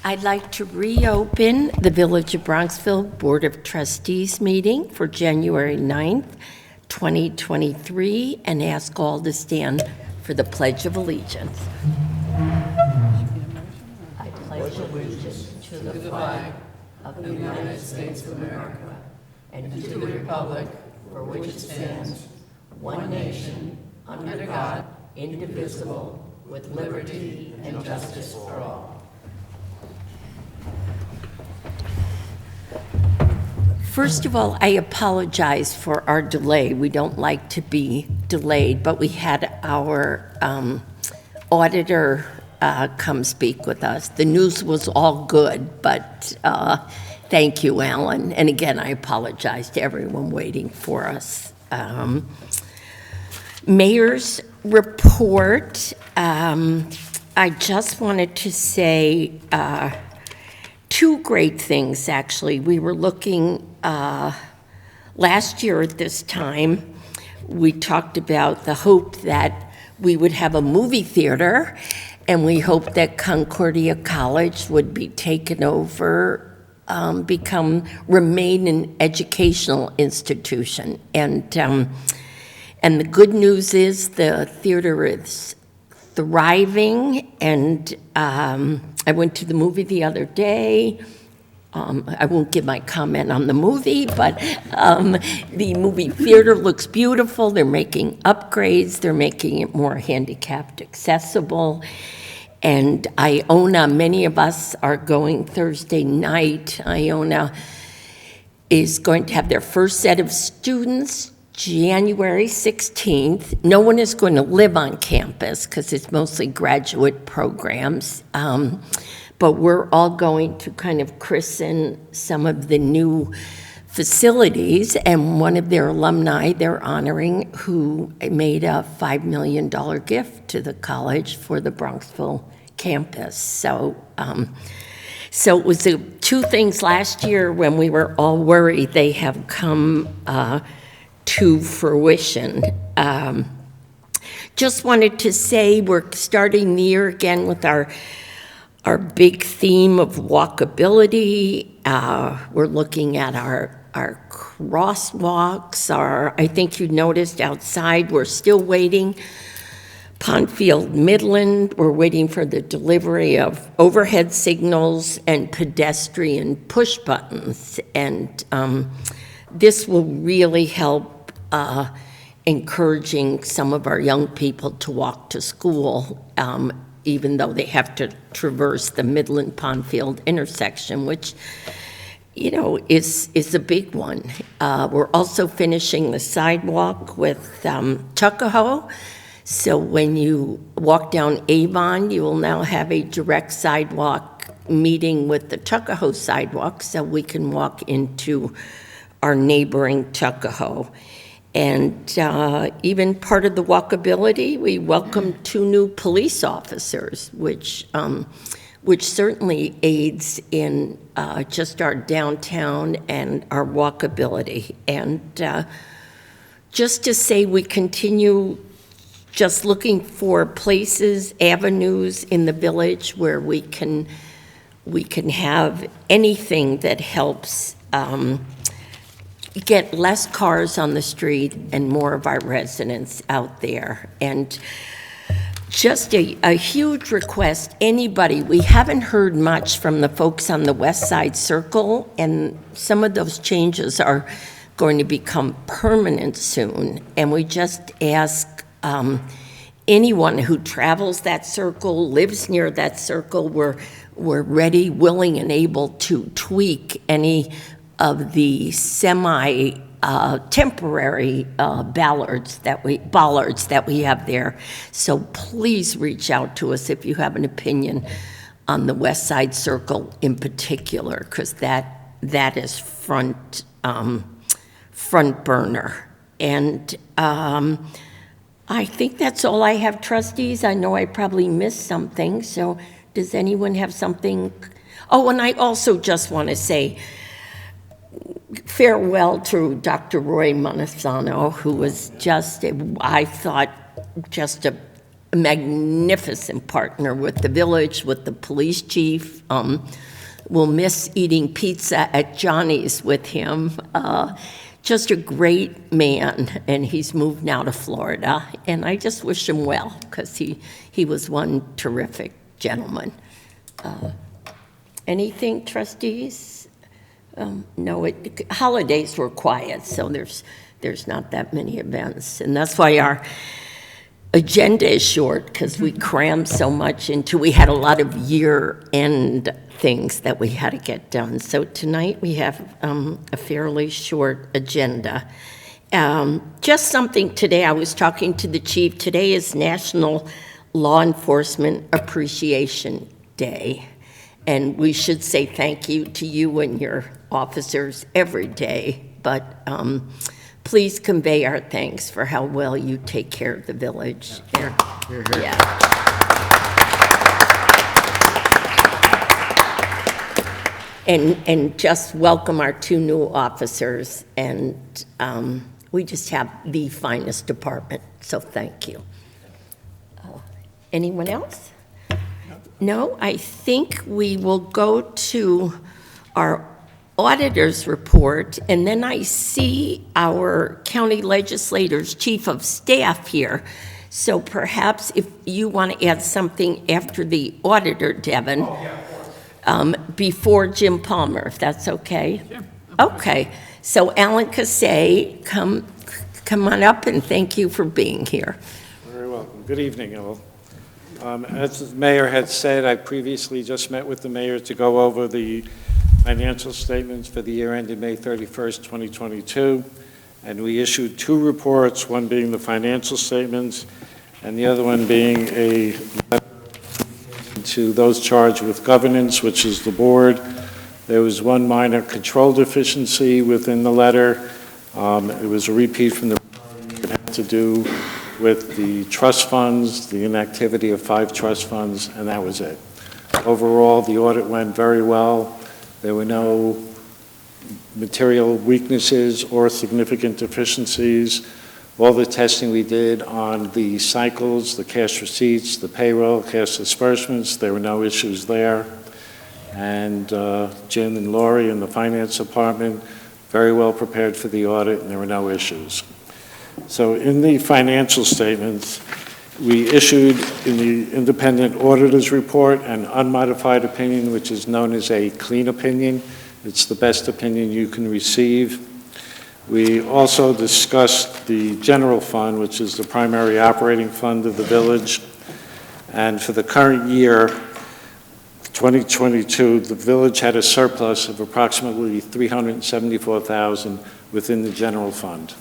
I'd like to reopen the Village of Bronxville Board of Trustees meeting for January 9th, 2023, and ask all to stand for the Pledge of Allegiance. I pledge allegiance to the flag of the United States of America and to the republic for which it stands, one nation, under God, indivisible, with liberty and justice for all. First of all, I apologize for our delay. We don't like to be delayed, but we had our auditor come speak with us. The news was all good, but thank you, Alan. And again, I apologize to everyone waiting for us. Mayor's report. I just wanted to say two great things, actually. We were looking last year at this time, we talked about the hope that we would have a movie theater, and we hoped that Concordia College would be taken over, remain an educational institution. And the good news is the theater is thriving, and I went to the movie the other day. I won't give my comment on the movie, but the movie theater looks beautiful. They're making upgrades. They're making it more handicapped accessible. And Iona, many of us are going Thursday night. Iona is going to have their first set of students January 16th. No one is going to live on campus because it's mostly graduate programs. But we're all going to kind of christen some of the new facilities, and one of their alumni they're honoring who made a $5 million gift to the college for the Bronxville campus. So it was two things last year when we were all worried. They have come to fruition. Just wanted to say we're starting the year again with our big theme of walkability. We're looking at our crosswalks. I think you noticed outside, we're still waiting. Pondfield Midland, we're waiting for the delivery of overhead signals and pedestrian push buttons. And this will really help encouraging some of our young people to walk to school, even though they have to traverse the Midland-Pondfield intersection, which, you know, is a big one. We're also finishing the sidewalk with Tuckahoe. So when you walk down Avon, you will now have a direct sidewalk meeting with the Tuckahoe sidewalk, so we can walk into our neighboring Tuckahoe. And even part of the walkability, we welcomed 2 new police officers, which certainly aids in just our downtown and our walkability. And just to say, we continue just looking for places, avenues in the village where we can have anything that helps get less cars on the street and more of our residents out there. And just a huge request, anybody, we haven't heard much from the folks on the West Side Circle, and some of those changes are going to become permanent soon. And we just ask anyone who travels that circle, lives near that circle, we're ready, willing, and able to tweak any of the temporary bollards that we have there. So please reach out to us if you have an opinion on the West Side Circle in particular, because that is front burner. And I think that's all I have, trustees. I know I probably missed something, so does anyone have something? Oh, and I also just want to say farewell to Dr. Roy Montesano, who was just, I thought, just a a magnificent partner with the village, with the police chief. We'll miss eating pizza at Johnny's with him. Just a great man, and he's moved now to Florida, and I just wish him well, because he was one terrific gentleman. Anything, trustees? No, holidays were quiet, so there's not that many events, and that's why our agenda is short, because we crammed so much into, we had a lot of year-end things that we had to get done. So tonight we have a fairly short agenda. Just something today, I was talking to the chief, today is National Law Enforcement Appreciation Day. And we should say thank you to you and your officers every day, but please convey our thanks for how well you take care of the village. Yeah. And just welcome our 2 new officers, and we just have the finest department, so thank you. Anyone else? No, I think we will go to our auditor's report, and then I see our county legislators, chief of staff here. So perhaps if you want to add something after the auditor, Devin. Oh, yeah, of course. Before Jim Palmer, if that's okay? Yeah. Okay. So Alan Cassay, come on up, and thank you for being here. Very welcome. Good evening, all. As the mayor had said, I previously just met with the mayor to go over the financial statements for the year ended May 31st, 2022, and we issued 2 reports, one being the financial statements and the other one being a letter to those charged with governance, which is the board. There was one minor control deficiency within the letter. It was a repeat from the it had to do with the trust funds, the inactivity of 5 trust funds, and that was it. Overall, the audit went very well. There were no material weaknesses or significant deficiencies. All the testing we did on the cycles, the cash receipts, the payroll, cash disbursements, there were no issues there. And Jim and Lori in the finance department, very well prepared for the audit, and there were no issues. So in the financial statements, we issued in the independent auditor's report an unmodified opinion, which is known as a clean opinion. It's the best opinion you can receive. We also discussed the general fund, which is the primary operating fund of the village. And for the current year, 2022, the village had a surplus of approximately $374,000 within the general fund.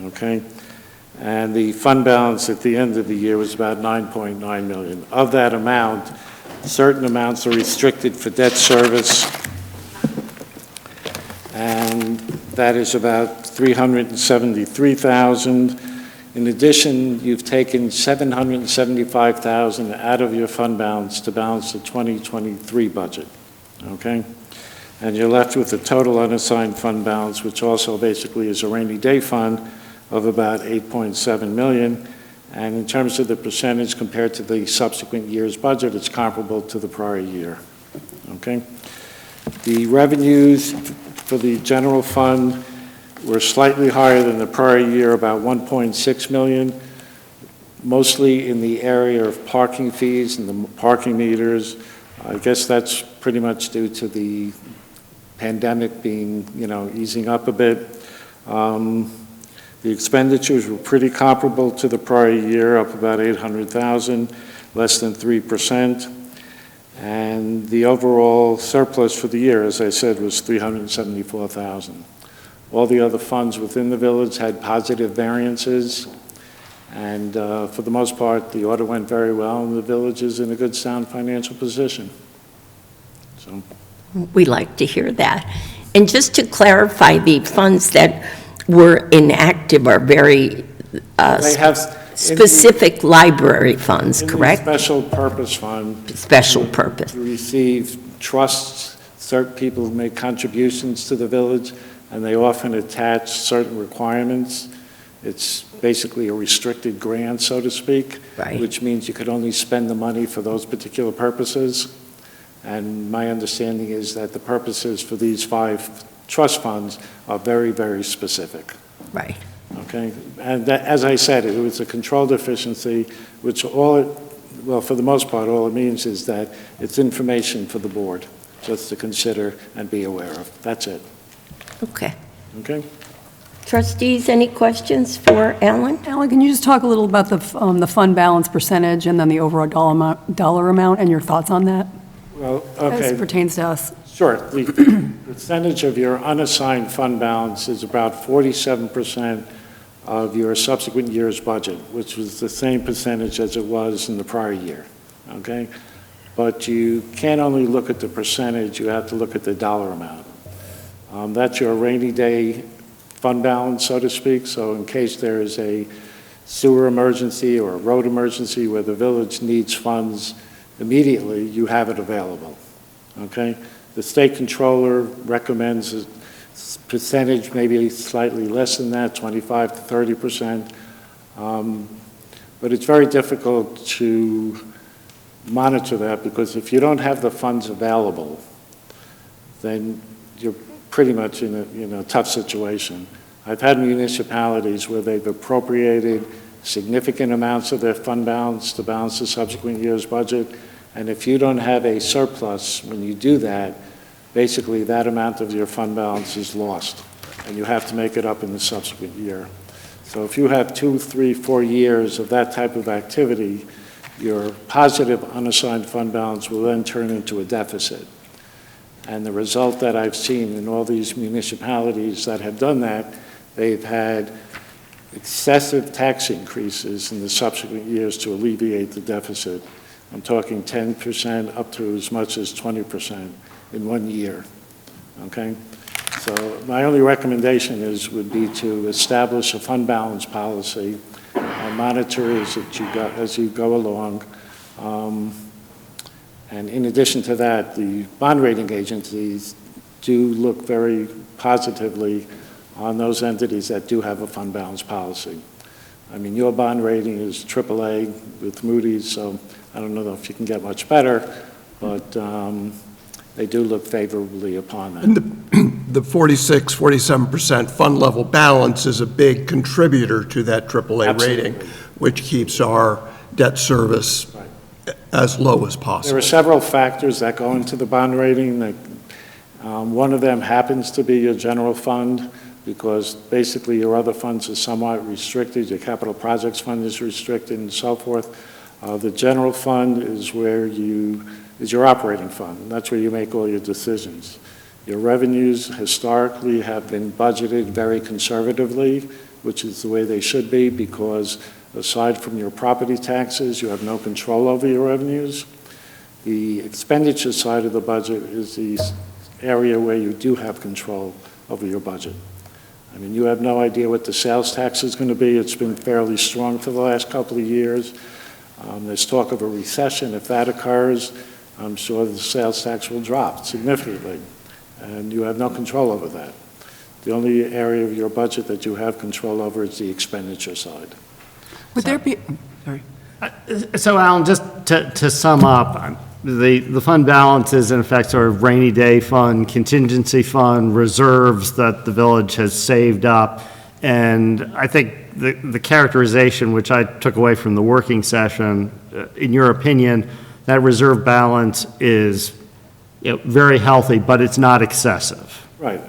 Okay? And the fund balance at the end of the year was about $9.9 million. Of that amount, certain amounts are restricted for debt service, and that is about $373,000. In addition, you've taken $775,000 out of your fund balance to balance the 2023 budget, okay? And you're left with a total unassigned fund balance, which also basically is a rainy day fund, of about $8.7 million. And in terms of the percentage compared to the subsequent year's budget, it's comparable to the prior year, okay? The revenues for the general fund were slightly higher than the prior year, about $1.6 million, mostly in the area of parking fees and the parking meters. I guess that's pretty much due to the pandemic being, easing up a bit. The expenditures were pretty comparable to the prior year, up about $800,000, less than 3%. And the overall surplus for the year, as I said, was $374,000. All the other funds within the village had positive variances, and for the most part, the audit went very well, and the village is in a good, sound financial position. So, we like to hear that. And just to clarify, the funds that were inactive are very they have specific library funds, correct? The special purpose fund. Special purpose. You receive trusts, certain people who make contributions to the village, and they often attach certain requirements. It's basically a restricted grant, so to speak. Right. Which means you could only spend the money for those particular purposes. And my understanding is that the purposes for these 5 trust funds are very, very specific. Right. Okay? And that, as I said, it was a control deficiency, which well, for the most part, all it means is that it's information for the board just to consider and be aware of. That's it. Okay. Okay? Trustees, any questions for Alan? Alan, can you just talk a little about the fund balance percentage and then the overall dollar amount and your thoughts on that Well, as okay. it pertains to us? Sure. The percentage of your unassigned fund balance is about 47% of your subsequent year's budget, which was the same percentage as it was in the prior year, okay? But you can't only look at the percentage, you have to look at the dollar amount. That's your rainy day fund balance, so to speak, so in case there is a sewer emergency or a road emergency where the village needs funds immediately, you have it available, okay? The state controller recommends a percentage, maybe slightly less than that, 25 to 30%. But it's very difficult to monitor that because if you don't have the funds available, then you're pretty much in a tough situation. I've had municipalities where they've appropriated significant amounts of their fund balance to balance the subsequent year's budget. And if you don't have a surplus when you do that, basically that amount of your fund balance is lost, and you have to make it up in the subsequent year. So if you have 2, 3, 4 years of that type of activity, your positive unassigned fund balance will then turn into a deficit. And the result that I've seen in all these municipalities that have done that, they've had excessive tax increases in the subsequent years to alleviate the deficit. I'm talking 10% up to as much as 20% in 1 year, okay? So my only recommendation would be to establish a fund balance policy and monitor as you go along. And in addition to that, the bond rating agencies do look very positively on those entities that do have a fund balance policy. I mean, your bond rating is AAA with Moody's, so I don't know if you can get much better, but they do look favorably upon that. And the 46, 47% fund level balance is a big contributor to that AAA rating, Absolutely. which keeps our debt service as low as possible. There are several factors that go into the bond rating. One of them happens to be your general fund, because basically your other funds are somewhat restricted. Your capital projects fund is restricted and so forth. The general fund is your operating fund. That's where you make all your decisions. Your revenues historically have been budgeted very conservatively, which is the way they should be, because aside from your property taxes, you have no control over your revenues. The expenditure side of the budget is the area where you do have control over your budget. I mean, you have no idea what the sales tax is going to be. It's been fairly strong for the last couple of years. There's talk of a recession. If that occurs, I'm sure the sales tax will drop significantly, and you have no control over that. The only area of your budget that you have control over is the expenditure side. Would there be, sorry. So Alan, just to sum up, the fund balance is in effect sort of rainy day fund, contingency fund, reserves that the village has saved up. And I think the characterization which I took away from the working session, in your opinion, that reserve balance is very healthy, but it's not excessive. Right.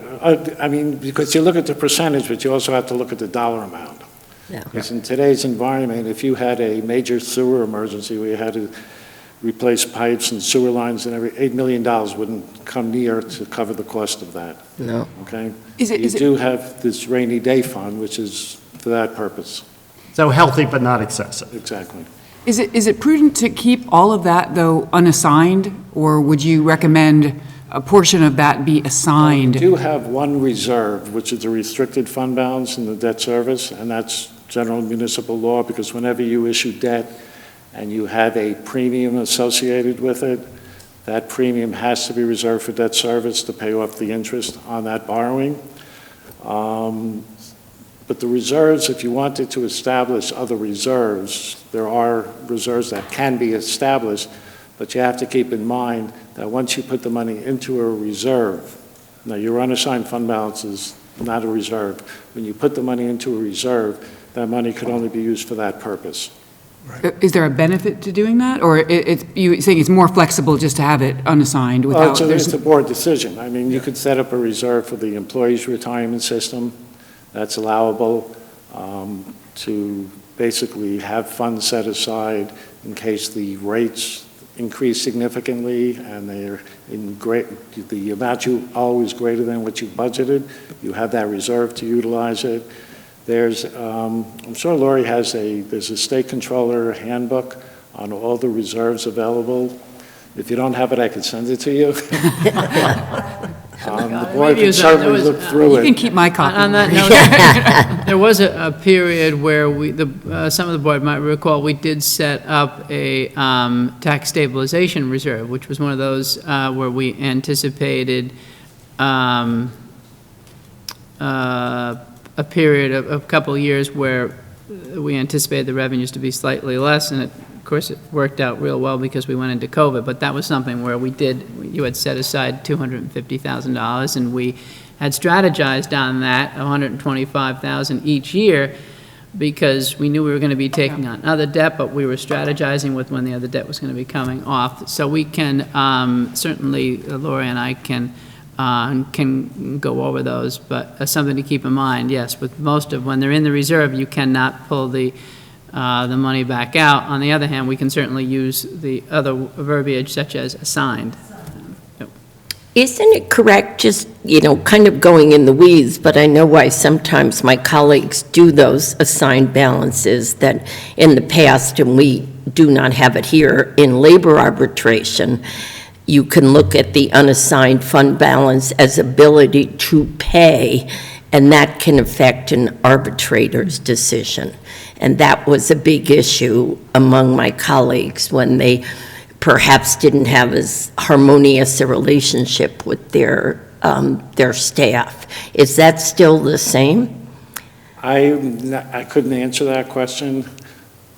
I mean, because you look at the percentage, but you also have to look at the dollar amount. Yeah. Because in today's environment, if you had a major sewer emergency where you had to replace pipes and sewer lines and $8 million wouldn't come near to cover the cost of that. No. Okay? Is it- You do have this rainy day fund, which is for that purpose. So healthy, but not excessive. Exactly. Is it prudent to keep all of that, though, unassigned, or would you recommend a portion of that be assigned? We do have one reserve, which is a restricted fund balance in the debt service, and that's general municipal law, because whenever you issue debt and you have a premium associated with it, that premium has to be reserved for debt service to pay off the interest on that borrowing. But the reserves, if you wanted to establish other reserves, there are reserves that can be established, but you have to keep in mind that once you put the money into a reserve, now your unassigned fund balance is not a reserve. When you put the money into a reserve, that money could only be used for that purpose. Is there a benefit to doing that? Or you saying it's more flexible just to have it unassigned Well, without? it's a board decision. I mean, you could set up a reserve for the employees' retirement system. That's allowable to basically have funds set aside in case the rates increase significantly and they're the amount you owe is greater than what you budgeted. You have that reserve to utilize it. There's, I'm sure Lori has there's a state controller handbook on all the reserves available. If you don't have it, I could send it to you. The board can certainly look through You it. can keep my copy. On that note, there was a period where some of the board might recall, we did set up a tax stabilization reserve, which was one of those where we anticipated a period of a couple of years where we anticipated the revenues to be slightly less, and of course, it worked out real well because we went into COVID, but that was something where you had set aside $250,000, and we had strategized on that, $125,000 each year, because we knew we were going to be taking on other debt, but we were strategizing with when the other debt was going to be coming off. So we can, certainly, Lori and I can go over those, but something to keep in mind, yes, with most of, when they're in the reserve, you cannot pull the money back out. On the other hand, we can certainly use the other verbiage such as assigned. Isn't it correct, just, kind of going in the weeds, but I know why sometimes my colleagues do those assigned balances, that in the past, and we do not have it here, in labor arbitration, you can look at the unassigned fund balance as ability to pay, and that can affect an arbitrator's decision. And that was a big issue among my colleagues when they perhaps didn't have as harmonious a relationship with their staff. Is that still the same? I couldn't answer that question,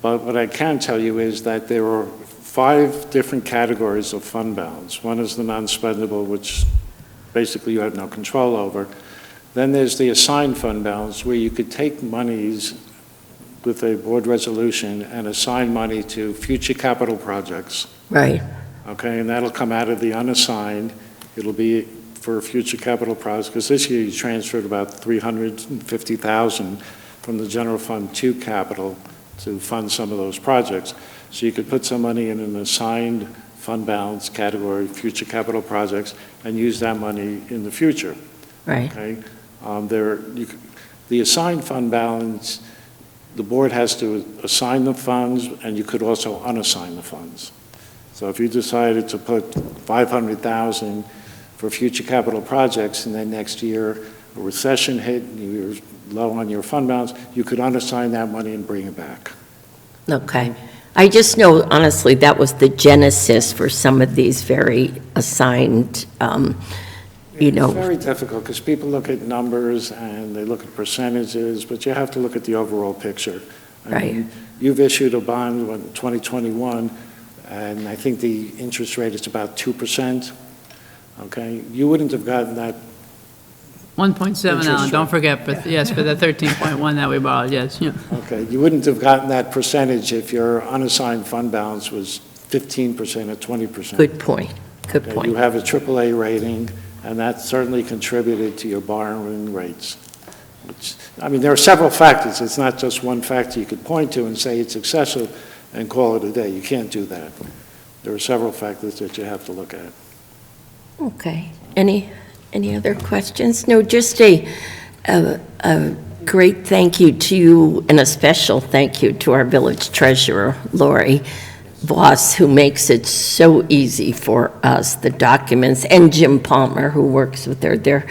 but what I can tell you is that there are 5 different categories of fund balance. One is the non-spendable, which basically you have no control over. Then there's the assigned fund balance, where you could take monies with a board resolution and assign money to future capital projects. Right. Okay, and that'll come out of the unassigned. It'll be for future capital projects, because this year you transferred about $350,000 from the general fund to capital to fund some of those projects. So you could put some money in an assigned fund balance category, future capital projects, and use that money in the future. Right. Okay? The assigned fund balance, the board has to assign the funds, and you could also unassign the funds. So if you decided to put $500,000 for future capital projects, and then next year a recession hit, and you're low on your fund balance, you could unassign that money and bring it back. Okay. I just know, honestly, that was the genesis for some of these very assigned, It's very difficult because people look at numbers and they look at percentages, but you have to look at the overall picture. I mean, you've issued a bond in 2021, and I think the interest rate is about 2%. Okay, you wouldn't have gotten that. 1.7, Alan, don't forget, for the 13.1 that we borrowed, yes. Yeah. Okay, you wouldn't have gotten that percentage if your unassigned fund balance was 15% or 20%. good point, good Okay, point. you have a AAA rating, and that certainly contributed to your borrowing rates. There are several factors. It's not just one factor you could point to and say it's excessive and call it a day. You can't do that. There are several factors that you have to look at. Okay. Any other questions? No, just a great thank you to you, and a special thank you to our village treasurer, Lori Voss, who makes it so easy for us, the documents, and Jim Palmer, who works with her. They're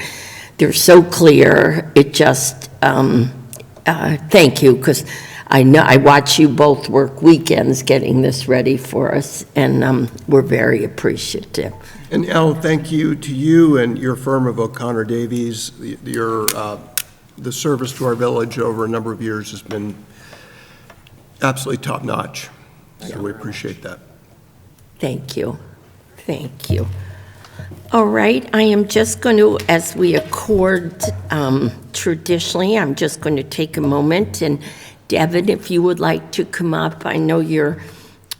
so clear. It just, thank you, because I know I watch you both work weekends getting this ready for us, and we're very appreciative. And Al, thank you to you and your firm of O'Connor Davies. Your the service to our village over a number of years has been absolutely top-notch. So we appreciate that. Thank you. Thank you. All right, I am just going to, as we accord traditionally, I'm just going to take a moment, and Devin, if you would like to come up, I know you're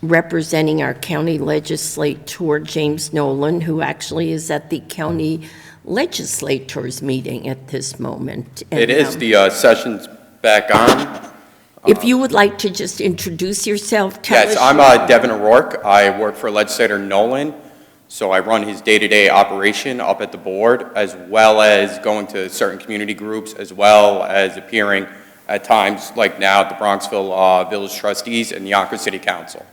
representing our county legislator, James Nolan, who actually is at the county legislators meeting at this moment. And, It is, the session's back on. if you would like to just introduce yourself, tell us. Yes, I'm Devin O'Rourke. I work for Legislator Nolan, so I run his day-to-day operation up at the board, as well as going to certain community groups, as well as appearing at times like now at the Bronxville Village Trustees and the Yonkers City Council.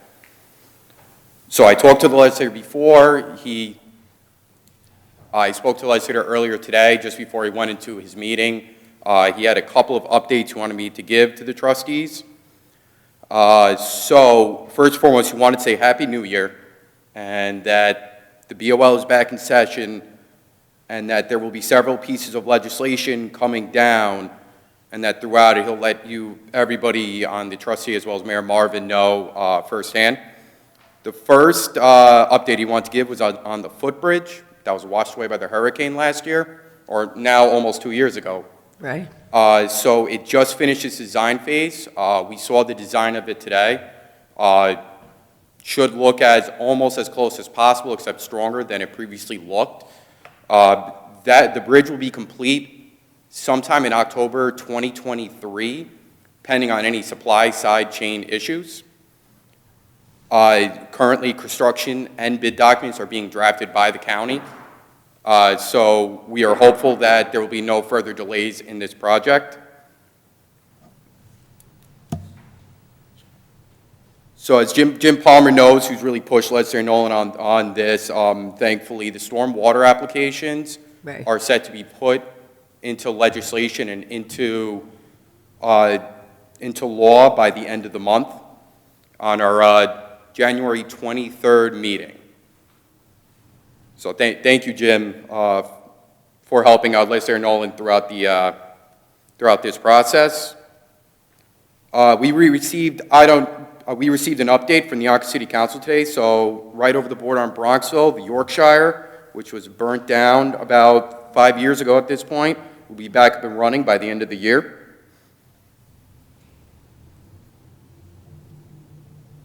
So I talked to the legislator before. I spoke to the legislator earlier today, just before he went into his meeting. He had a couple of updates he wanted me to give to the trustees. So first and foremost, he wanted to say Happy New Year, and that the BOL is back in session, and that there will be several pieces of legislation coming down, and that throughout it he'll let everybody on the trustee as well as Mayor Marvin know firsthand. The first update he wanted to give was on the footbridge that was washed away by the hurricane last year, or now almost 2 years ago. Right. So it just finished its design phase. We saw the design of it today. Should look almost as close as possible, except stronger than it previously looked. The bridge will be complete sometime in October 2023, depending on any supply side chain issues. Currently, construction and bid documents are being drafted by the county. So we are hopeful that there will be no further delays in this project. So as Jim Palmer knows, who's really pushed Legislator Nolan on this, thankfully the stormwater applications Right. are set to be put into legislation and into law by the end of the month on our January 23rd meeting. So thank you, Jim, for helping out Legislator Nolan throughout this process. We received an update from the Yonkers City Council today. So right over the board on Bronxville, the Yorkshire, which was burnt down about 5 years ago at this point, will be back up and running by the end of the year.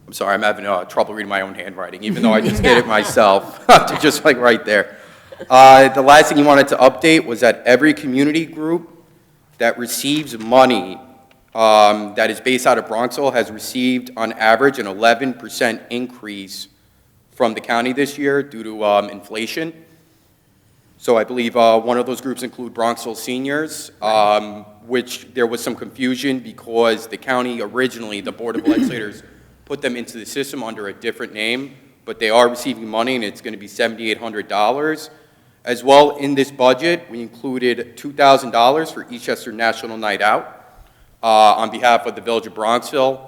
I'm sorry, I'm having trouble reading my own handwriting, even though I just did it myself, just like right there. The last thing he wanted to update was that every community group that receives money that is based out of Bronxville has received, on average, an 11% increase from the county this year due to inflation. So I believe one of those groups include Bronxville Seniors, which there was some confusion because the county originally, the Board of Legislators, put them into the system under a different name, but they are receiving money, and it's going to be $7,800. As well, in this budget, we included $2,000 for Eastchester National Night Out on behalf of the Village of Bronxville.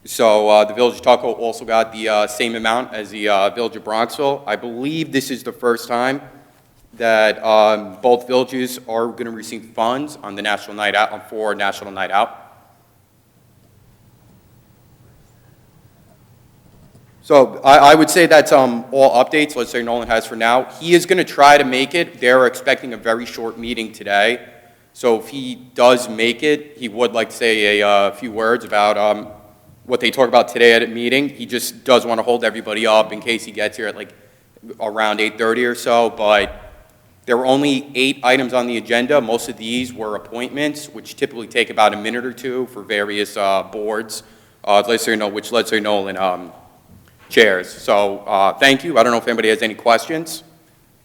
So the Village of Tuckahoe also got the same amount as the Village of Bronxville. I believe this is the first time that both villages are going to receive funds on the National Night Out, for National Night Out. So I would say that's all updates Legislator Nolan has for now. He is going to try to make it. They're expecting a very short meeting today. So if he does make it, he would like to say a few words about what they talk about today at a meeting. He just does want to hold everybody up in case he gets here at like around 8:30 or so. But there were only 8 items on the agenda. Most of these were appointments, which typically take about a minute or two for various boards, which Legislator Nolan chairs. So thank you. I don't know if anybody has any questions.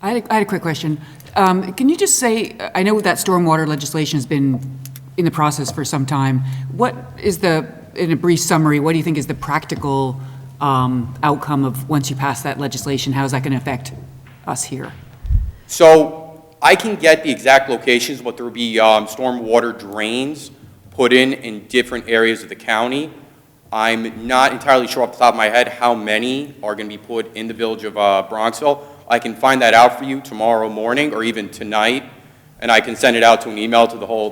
I had a quick question. Can you just say, I know that stormwater legislation has been in the process for some time. What is in a brief summary, what do you think is the practical outcome of once you pass that legislation? How is that going to affect us here? So I can get the exact locations, but there will be stormwater drains put in different areas of the county. I'm not entirely sure off the top of my head how many are going to be put in the Village of Bronxville. I can find that out for you tomorrow morning or even tonight and I can send it out to an email to the whole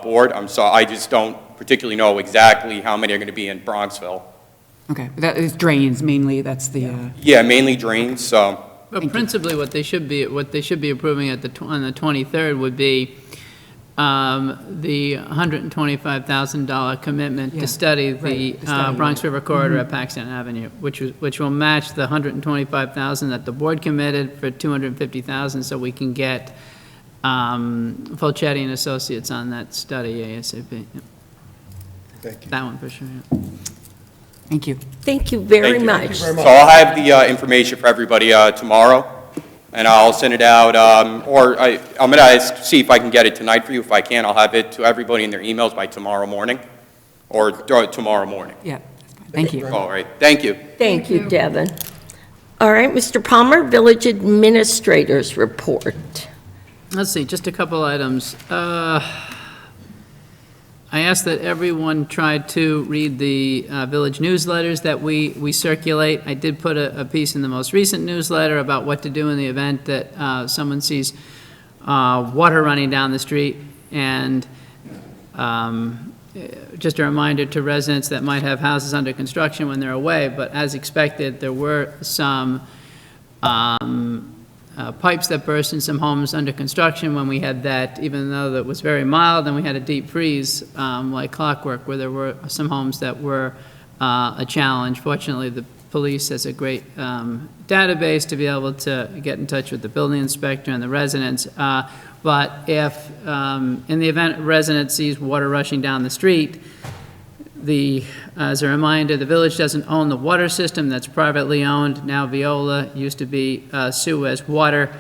board. I'm sorry, I just don't particularly know exactly how many are going to be in Bronxville. Okay, that is drains mainly, that's the, Yeah, mainly drains, so. But principally, what they should be approving on the 23rd would be the $125,000 commitment Yeah, to study the right, to study Bronx it. River Corridor at Paxton Avenue, which will match the $125,000 that the board committed for $250,000, so we can get Fulchetti and Associates on that study ASAP. Yep. Thank you. That one for sure, yeah. thank you. Thank you very Thank you. much. So I'll have the information for everybody tomorrow, and I'll send it out, I'm going to see if I can get it tonight for you. If I can, I'll have it to everybody in their emails by tomorrow morning, or tomorrow morning. Yeah, that's fine. Thank you. All right, thank you. Thank you, Devin. All right, Mr. Palmer, Village Administrator's Report. Let's see, just a couple items. I ask that everyone try to read the village newsletters that we circulate. I did put a piece in the most recent newsletter about what to do in the event that someone sees water running down the street. And just a reminder to residents that might have houses under construction when they're away, but as expected, there were some pipes that burst in some homes under construction when we had that, even though that was very mild, and we had a deep freeze like clockwork, where there were some homes that were a challenge. Fortunately, the police has a great database to be able to get in touch with the building inspector and the residents. But if, in the event a resident sees water rushing down the street, as a reminder, the village doesn't own the water system, that's privately owned. Now Viola, used to be Suez Water.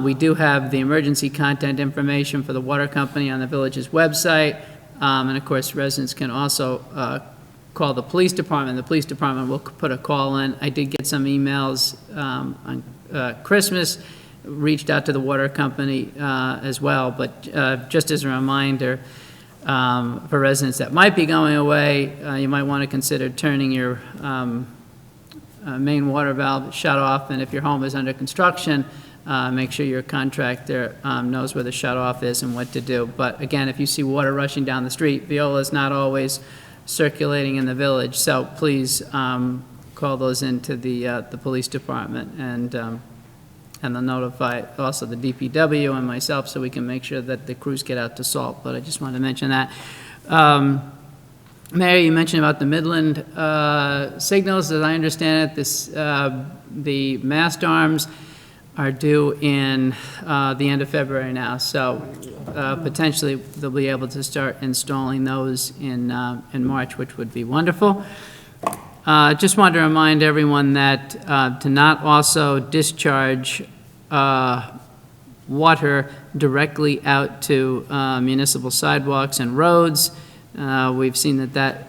We do have the emergency contact information for the water company on the village's website. And of course, residents can also call the police department. The police department will put a call in. I did get some emails on Christmas, reached out to the water company as well, but just as a reminder, for residents that might be going away, you might want to consider turning your main water valve shut off, and if your home is under construction, make sure your contractor knows where the shut off is and what to do. But again, if you see water rushing down the street, Viola is not always circulating in the village, so please call those into the police department, and they'll notify also the DPW and myself so we can make sure that the crews get out to salt. But I just wanted to mention that. Mayor, you mentioned about the Midland signals. As I understand it, the mast arms are due in the end of February now. So potentially they'll be able to start installing those in March, which would be wonderful. Just wanted to remind everyone that to not also discharge water directly out to municipal sidewalks and roads. We've seen that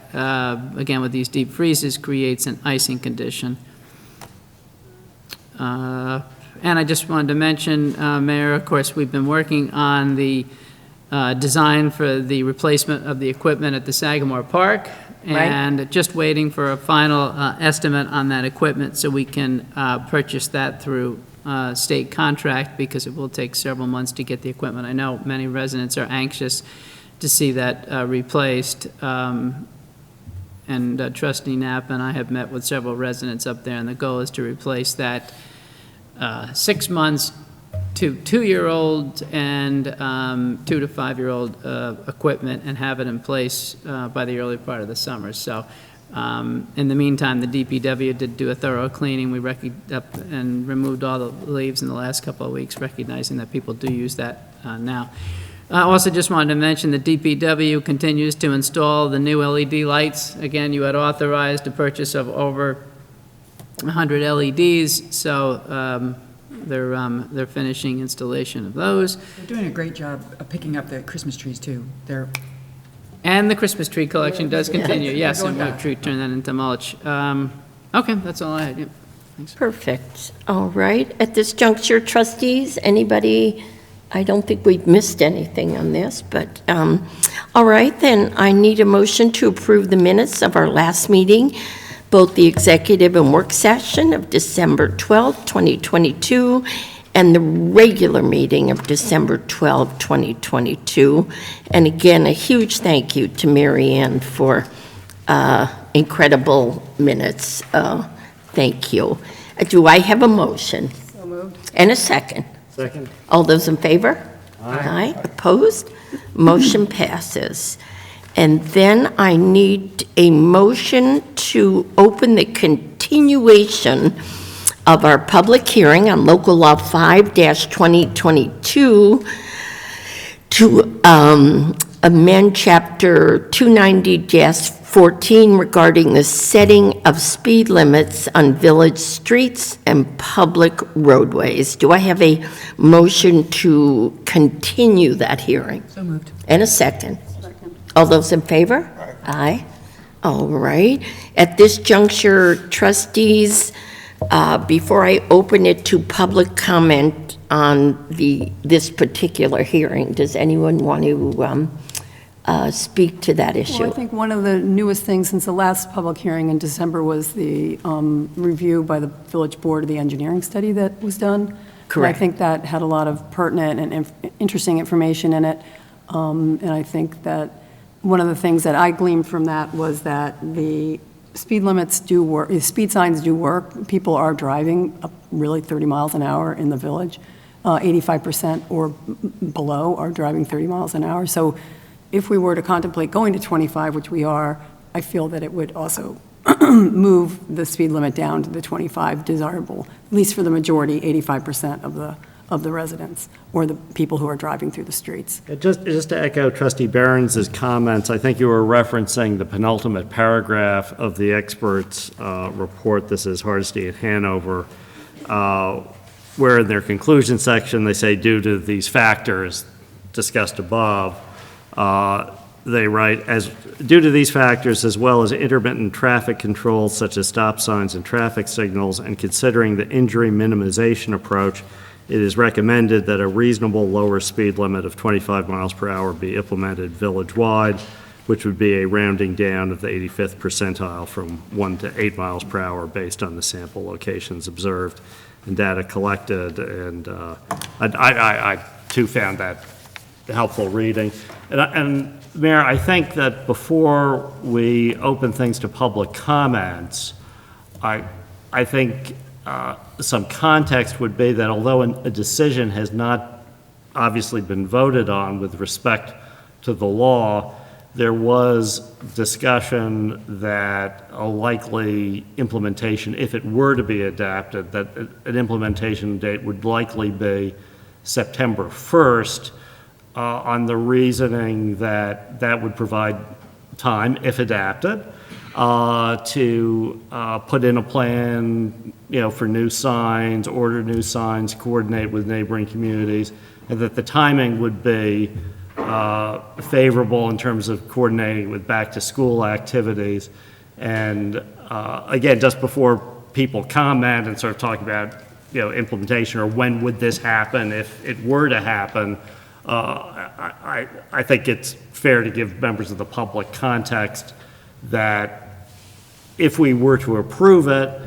again, with these deep freezes, creates an icing condition. And I just wanted to mention, Mayor, of course, we've been working on the design for the replacement of the equipment at the Sagamore Park. And just waiting for a final estimate on that equipment so we can purchase that through state contract, because it will take several months to get the equipment. I know many residents are anxious to see that replaced. And Trustee Knapp and I have met with several residents up there, and the goal is to replace that 6 months to 2-year-old and 2 to 5-year-old equipment, and have it in place by the early part of the summer. So in the meantime, the DPW did do a thorough cleaning. We up and removed all the leaves in the last couple of weeks, recognizing that people do use that now. I also just wanted to mention the DPW continues to install the new LED lights. Again, you had authorized a purchase of over 100 LEDs, so they're finishing installation of those. They're doing a great job of picking up the Christmas trees, too. And the Christmas tree collection does continue, yes, Going and we'll back. turn that into mulch. Okay, that's all I had, yep. Thanks. Perfect. All right. At this juncture, trustees, anybody, I don't think we've missed anything on this, but, all right, then I need a motion to approve the minutes of our last meeting, both the executive and work session of December 12th, 2022, and the regular meeting of December 12, 2022. And again, a huge thank you to Mary Ann for incredible minutes. Thank you. Do I have a motion? So moved. And a second? Second. All those in favor? Aye. Opposed? Motion passes. And then I need a motion to open the continuation of our public hearing on Local Law 5-2022 to amend Chapter 290-14 regarding the setting of speed limits on village streets and public roadways. Do I have a motion to continue that hearing? So moved. And a second? All those in favor? Aye. All right. At this juncture, trustees, before I open it to public comment on this particular hearing, does anyone want to speak to that issue? Well, I think one of the newest things since the last public hearing in December was the review by the village board of the engineering study that was done. Correct. And I think that had a lot of pertinent and interesting information in it. And I think that one of the things that I gleaned from that was that the speed limits do work, the speed signs do work. People are driving up really 30 miles an hour in the village. 85% or below are driving 30 miles an hour. So if we were to contemplate going to 25, which we are, I feel that it would also move the speed limit down to the 25 desirable, at least for the majority, 85% of the residents or the people who are driving through the streets. Just to echo Trustee Behrens' comments, I think you were referencing the penultimate paragraph of the experts' report. This is Hardesty at Hanover, where in their conclusion section, they say, due to these factors discussed above, they write, due to these factors, as well as intermittent traffic controls such as stop signs and traffic signals, and considering the injury minimization approach, it is recommended that a reasonable lower speed limit of 25 miles per hour be implemented village-wide, which would be a rounding down of the 85th percentile from 1 to 8 miles per hour based on the sample locations observed and data collected. And I too found that helpful reading. And Mayor, I think that before we open things to public comments, I think some context would be that although a decision has not obviously been voted on with respect to the law, there was discussion that a likely implementation, if it were to be adapted, that an implementation date would likely be September 1st, on the reasoning that that would provide time, if adapted, to put in a plan, for new signs, order new signs, coordinate with neighboring communities, and that the timing would be favorable in terms of coordinating with back-to-school activities. And again, just before people comment and sort of talk about, implementation or when would this happen if it were to happen, I think it's fair to give members of the public context that if we were to approve it,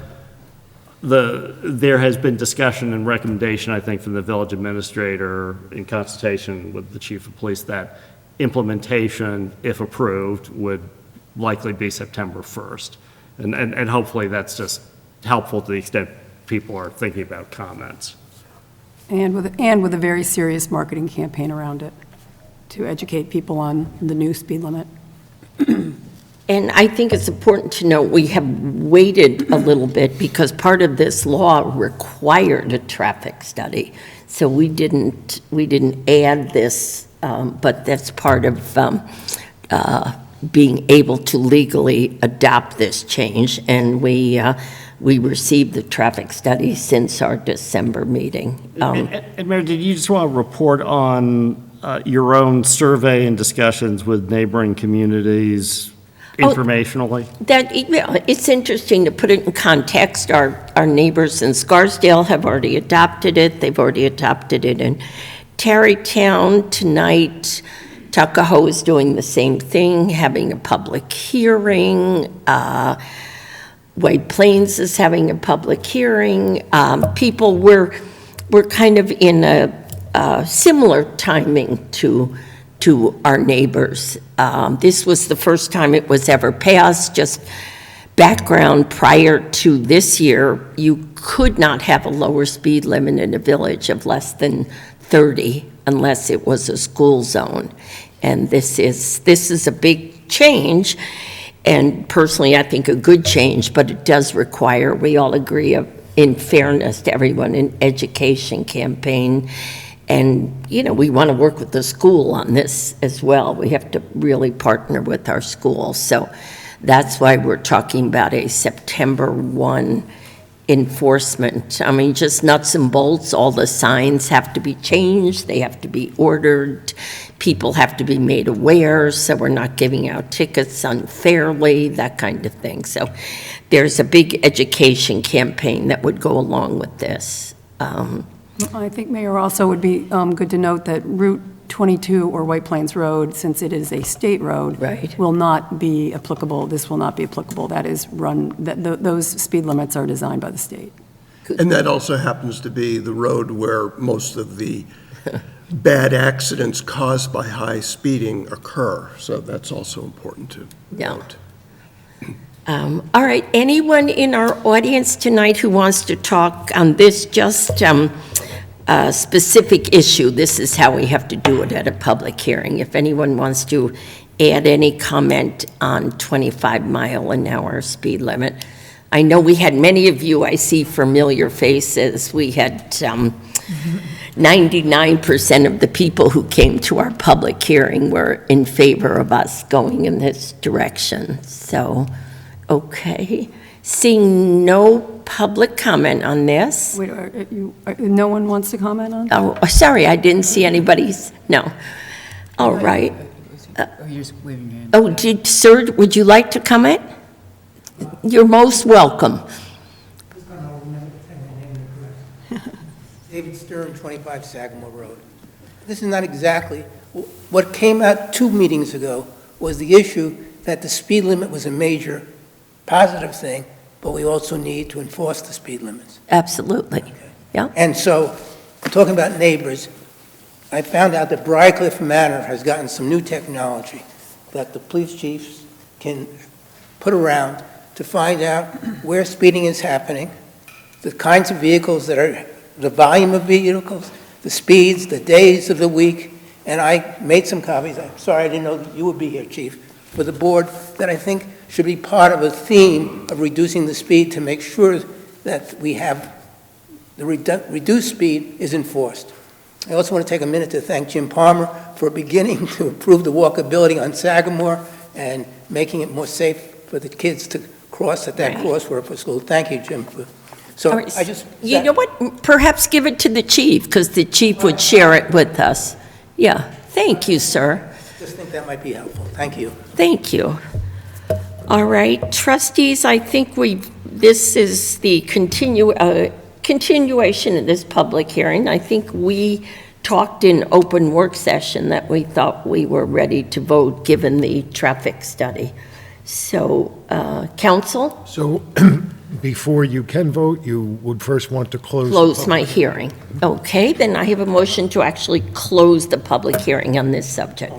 there has been discussion and recommendation, I think, from the village administrator in consultation with the chief of police that implementation, if approved, would likely be September 1st. And hopefully that's just helpful to the extent people are thinking about comments. And with a very serious marketing campaign around it to educate people on the new speed limit. And I think it's important to note we have waited a little bit because part of this law required a traffic study. So we didn't add this, but that's part of being able to legally adopt this change. And we received the traffic study since our December meeting. And Mayor, did you just want to report on your own survey and discussions with neighboring communities informationally? It's interesting to put it in context. Our neighbors in Scarsdale have already adopted it. They've already adopted it in Tarrytown. Tonight, Tuckahoe is doing the same thing, having a public hearing. White Plains is having a public hearing. we're kind of in a similar timing to our neighbors. This was the first time it was ever passed. Just background, prior to this year, you could not have a lower speed limit in a village of less than 30 unless it was a school zone. And this is a big change, and personally, I think a good change, but it does require, we all agree, in fairness to everyone, an education campaign. And, we want to work with the school on this as well. We have to really partner with our schools. So that's why we're talking about a September 1 enforcement. I mean, just nuts and bolts, all the signs have to be changed, they have to be ordered, people have to be made aware, so we're not giving out tickets unfairly, that kind of thing. So there's a big education campaign that would go along with this. I think, Mayor, also would be good to note that Route 22 or White Plains Road, since it is a state road, Right. will not be applicable. This will not be applicable. That is those speed limits are designed by the state. And that also happens to be the road where most of the bad accidents caused by high speeding occur. So that's also important to Yeah. note. All right, anyone in our audience tonight who wants to talk on this specific issue, this is how we have to do it at a public hearing. If anyone wants to add any comment on 25-mile-an-hour speed limit. I know we had many of you, I see familiar faces. We had 99% of the people who came to our public hearing were in favor of us going in this direction. So, okay. Seeing no public comment on this. Wait, no one wants to comment on? Oh, sorry, I didn't see anybody's, no. All right. You're just waving your hand. Oh, sir, would you like to comment? You're most welcome. David Stern, 25 Sagamore Road. This is not exactly, what came out 2 meetings ago was the issue that the speed limit was a major positive thing, but we also need to enforce the speed limits. Absolutely. Okay. Yeah. And so, talking about neighbors, I found out that Briarcliff Manor has gotten some new technology that the police chiefs can put around to find out where speeding is happening, the kinds of vehicles that are, the volume of vehicles, the speeds, the days of the week, and I made some copies. I'm sorry I didn't know that you would be here, Chief, for the board, that I think should be part of a theme of reducing the speed to make sure that we have the reduced speed is enforced. I also want to take a minute to thank Jim Palmer for beginning to improve the walkability on Sagamore and making it more safe for the kids to cross at that Right. crosswalk for school. Thank you, Jim. So All right, I just... You know what? Perhaps give it to the chief, because the chief would share it with us. Yeah. Thank you, sir. just think that might be helpful. Thank you. Thank you. All right, trustees, I think this is the continuation of this public hearing. I think we talked in open work session that we thought we were ready to vote given the traffic study. So, council? So before you can vote, you would first want to close. Close my hearing. Okay, then I have a motion to actually close the public hearing on this subject.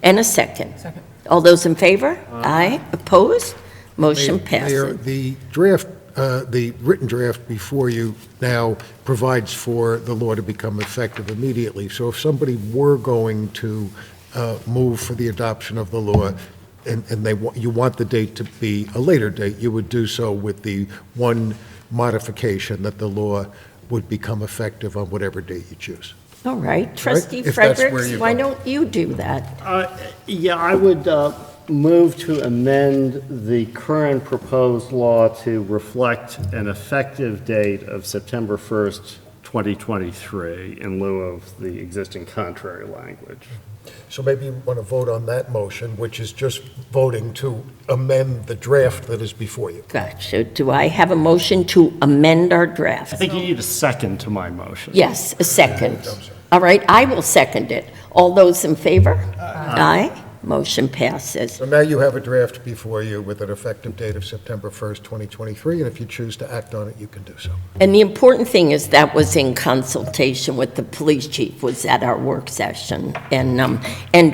And a second. Second. All those in favor? Aye. Opposed? Motion Mayor, passes. the draft, the written draft before you now provides for the law to become effective immediately. So if somebody were going to move for the adoption of the law, and you want the date to be a later date, you would do so with the one modification that the law would become effective on whatever date you choose. All right, trustee If that's where Fredericks, you're why going. don't you do that? Yeah, I would move to amend the current proposed law to reflect an effective date of September 1st, 2023, in lieu of the existing contrary language. So maybe you want to vote on that motion, which is just voting to amend the draft that is before you. Gotcha. Do I have a motion to amend our I draft? think you need a second to my motion. Yes, a second. All right, I will second it. All those in favor? Aye. Motion passes. So now you have a draft before you with an effective date of September 1st, 2023, and if you choose to act on it, you can do so. And the important thing is that was in consultation with the police chief, was at our work session, and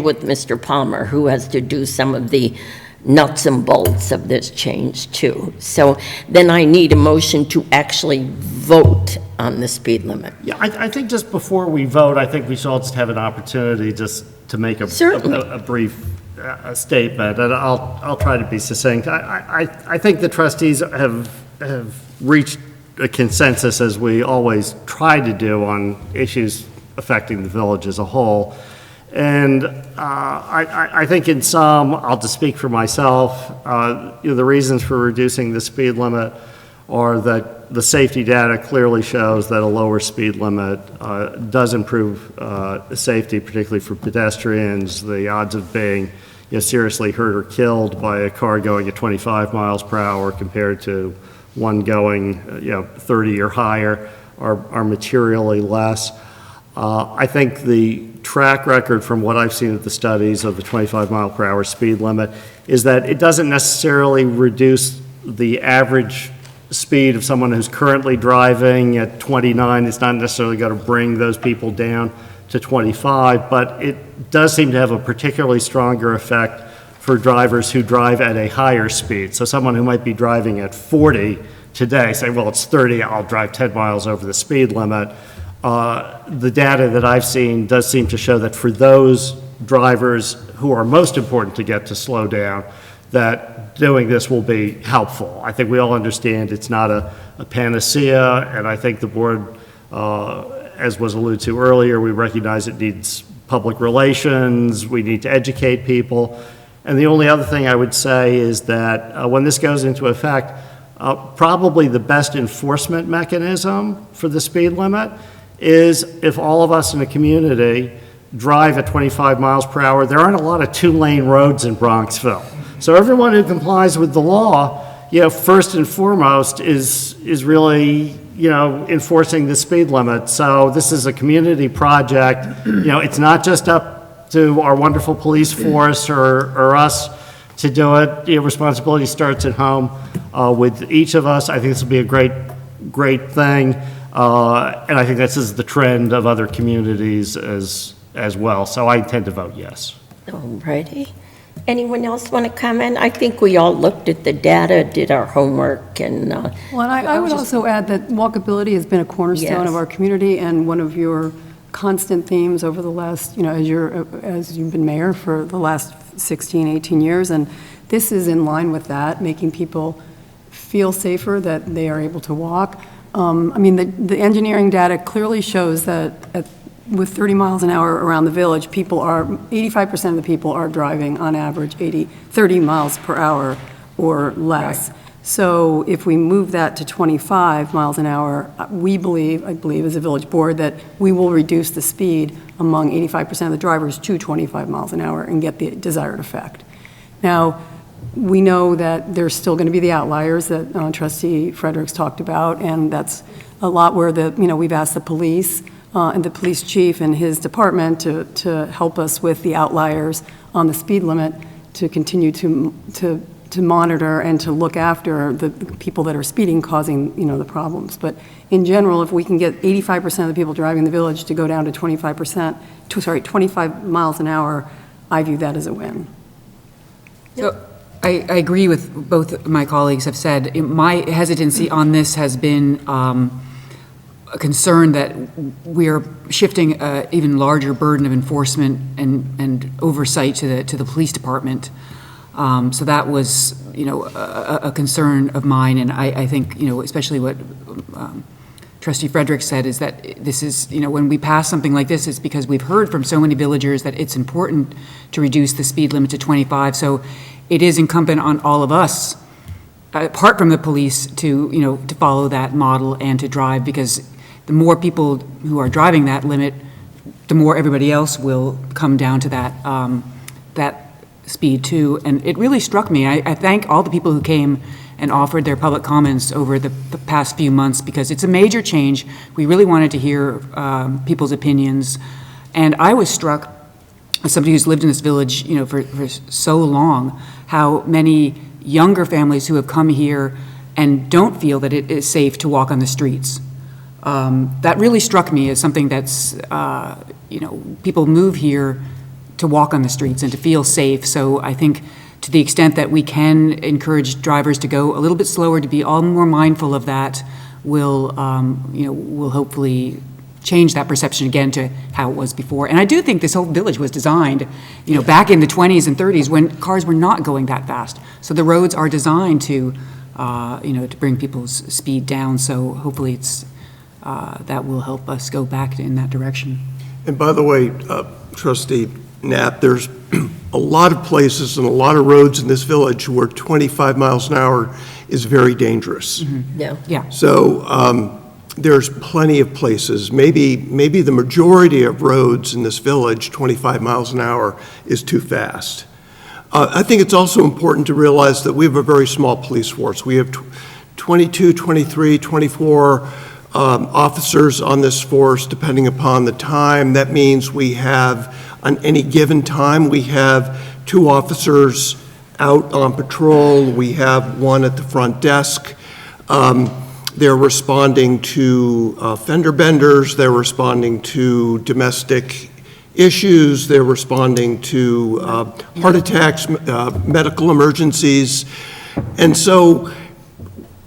with Mr. Palmer, who has to do some of the nuts and bolts of this change too. So then I need a motion to actually vote on the speed limit. Yeah, I think just before we vote, I think we should all just have an opportunity just to make Certainly. a brief statement, and I'll try to be succinct. I think the trustees have reached a consensus, as we always try to do, on issues affecting the village as a whole. And I think in some, I'll just speak for myself, the reasons for reducing the speed limit are that the safety data clearly shows that a lower speed limit does improve safety, particularly for pedestrians. The odds of being seriously hurt or killed by a car going at 25 miles per hour compared to one going 30 or higher are materially less. I think the track record from what I've seen at the studies of the 25 mile per hour speed limit is that it doesn't necessarily reduce the average speed of someone who's currently driving at 29. It's not necessarily going to bring those people down to 25, but it does seem to have a particularly stronger effect for drivers who drive at a higher speed. So someone who might be driving at 40 today, say, well, it's 30, I'll drive 10 miles over the speed limit. The data that I've seen does seem to show that for those drivers who are most important to get to slow down, that doing this will be helpful. I think we all understand it's not a panacea, and I think the board, as was alluded to earlier, we recognize it needs public relations, we need to educate people. And the only other thing I would say is that when this goes into effect, probably the best enforcement mechanism for the speed limit is if all of us in a community drive at 25 miles per hour. There aren't a lot of two-lane roads in Bronxville. So everyone who complies with the law, first and foremost is really, enforcing the speed limit. So this is a community project. It's not just up to our wonderful police force or us to do it. Responsibility starts at home with each of us. I think this will be a great thing. And I think this is the trend of other communities as well. So I intend to vote yes. All righty. Anyone else want to comment? I think we all looked at the data, did our homework, and... Well, and I would also add that walkability has been a cornerstone of our community, and one of your constant themes over the last, as you've been mayor for the last 16, 18 years, and this is in line with that, making people feel safer that they are able to walk. The engineering data clearly shows that with 30 miles an hour around the village, 85% of the people are driving on average 30 miles per hour or less. Right. So if we move that to 25 miles an hour, I believe as a village board that we will reduce the speed among 85% of the drivers to 25 miles an hour and get the desired effect. Now, we know that there's still going to be the outliers that Trustee Fredericks talked about, and that's a lot where we've asked the police and the police chief and his department to help us with the outliers on the speed limit, to continue to monitor and to look after the people that are speeding, causing the problems. But in general, if we can get 85% of the people driving the village to go down to 25 miles an hour, I view that as a win. So I agree with both my colleagues have said. My hesitancy on this has been a concern that we're shifting an even larger burden of enforcement and oversight to the police department. So that was, a concern of mine, and I think, especially what Trustee Frederick said is that this is, when we pass something like this, it's because we've heard from so many villagers that it's important to reduce the speed limit to 25. So it is incumbent on all of us, apart from the police, to follow that model and to drive, because the more people who are driving that limit, the more everybody else will come down to that speed too. And it really struck me. I thank all the people who came and offered their public comments over the past few months, because it's a major change. We really wanted to hear people's opinions. And I was struck as somebody who's lived in this village, for so long, how many younger families who have come here and don't feel that it is safe to walk on the streets. That really struck me as something that's, people move here to walk on the streets and to feel safe. So I think to the extent that we can encourage drivers to go a little bit slower, to be all more mindful of that, will hopefully change that perception again to how it was before. And I do think this whole village was designed, back in the 20s and 30s when cars were not going that fast. So the roads are designed to, to bring people's speed down. So hopefully that will help us go back in that direction. And by the way, Trustee Knapp, there's a lot of places and a lot of roads in this village where 25 miles an hour is very dangerous. Yeah. Yeah. So there's plenty of places, maybe the majority of roads in this village, 25 miles an hour is too fast. I think it's also important to realize that we have a very small police force. We have 22, 23, 24 officers on this force, depending upon the time. That means we have, on any given time, we have 2 officers out on patrol. We have 1 at the front desk. They're responding to fender benders. They're responding to domestic issues. They're responding to heart attacks, medical emergencies. And so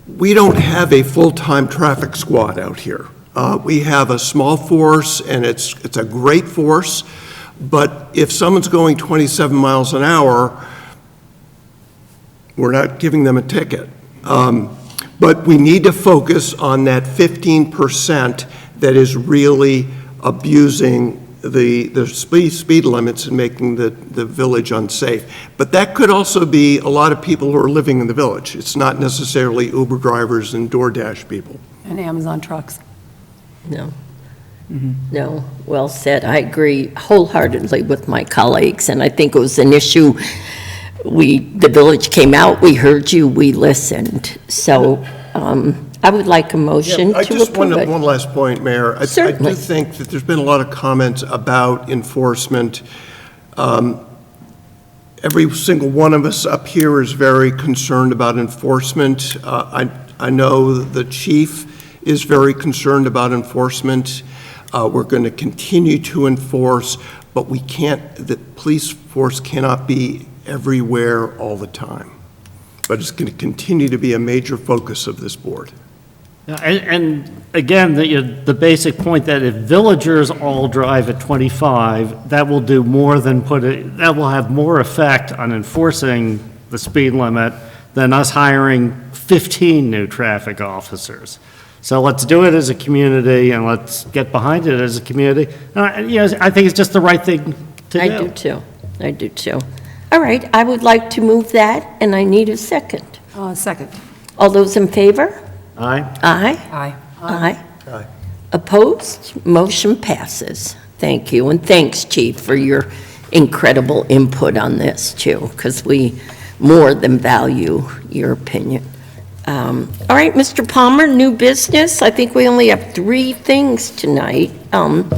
we don't have a full-time traffic squad out here. We have a small force, and it's a great force, but if someone's going 27 miles an hour, we're not giving them a ticket. But we need to focus on that 15% that is really abusing the speed limits and making the village unsafe. But that could also be a lot of people who are living in the village. It's not necessarily Uber drivers and DoorDash people. And Amazon trucks. No. No, well said. I agree wholeheartedly with my colleagues, and I think it was an issue. The village came out, we heard you, we listened. So I would like a motion to I just approve want it. one last point, Mayor. I Certainly. do think that there's been a lot of comments about enforcement. Every single one of us up here is very concerned about enforcement. I know the chief is very concerned about enforcement. We're going to continue to enforce, but the police force cannot be everywhere all the time. But it's going to continue to be a major focus of this board. And again, the basic point that if villagers all drive at 25, that will do more than that will have more effect on enforcing the speed limit than us hiring 15 new traffic officers. So let's do it as a community, and let's get behind it as a community. I think it's just the right thing to do. I do too. All right, I would like to move that, and I need a second. Second. All those in favor? Aye? Aye? Aye. Aye. Aye. Opposed? Motion passes. Thank you, and thanks, Chief, for your incredible input on this, too, because we more than value your opinion. All right, Mr. Palmer, new business. I think we only have 3 things tonight, and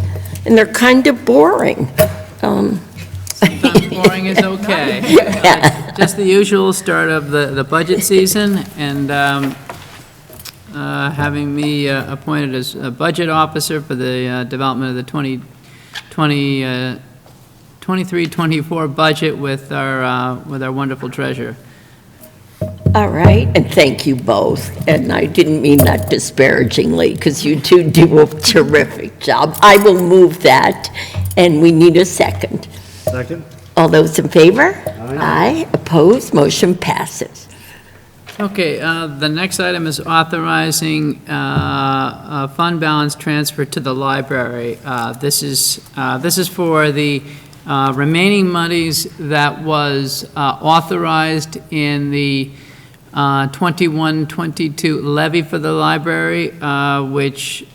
they're kind of boring. Sometimes boring is okay. Just the usual start of the budget season, and having me appointed as a budget officer for the development of the 23-24 budget with our wonderful treasurer. All right, and thank you both. And I didn't mean that disparagingly, because you two do a terrific job. I will move that, and we need a second. Second? All those in favor? Aye. Opposed? Motion passes. Okay, the next item is authorizing a fund balance transfer to the library. This is for the remaining monies that was authorized in the 21-22 levy for the library, which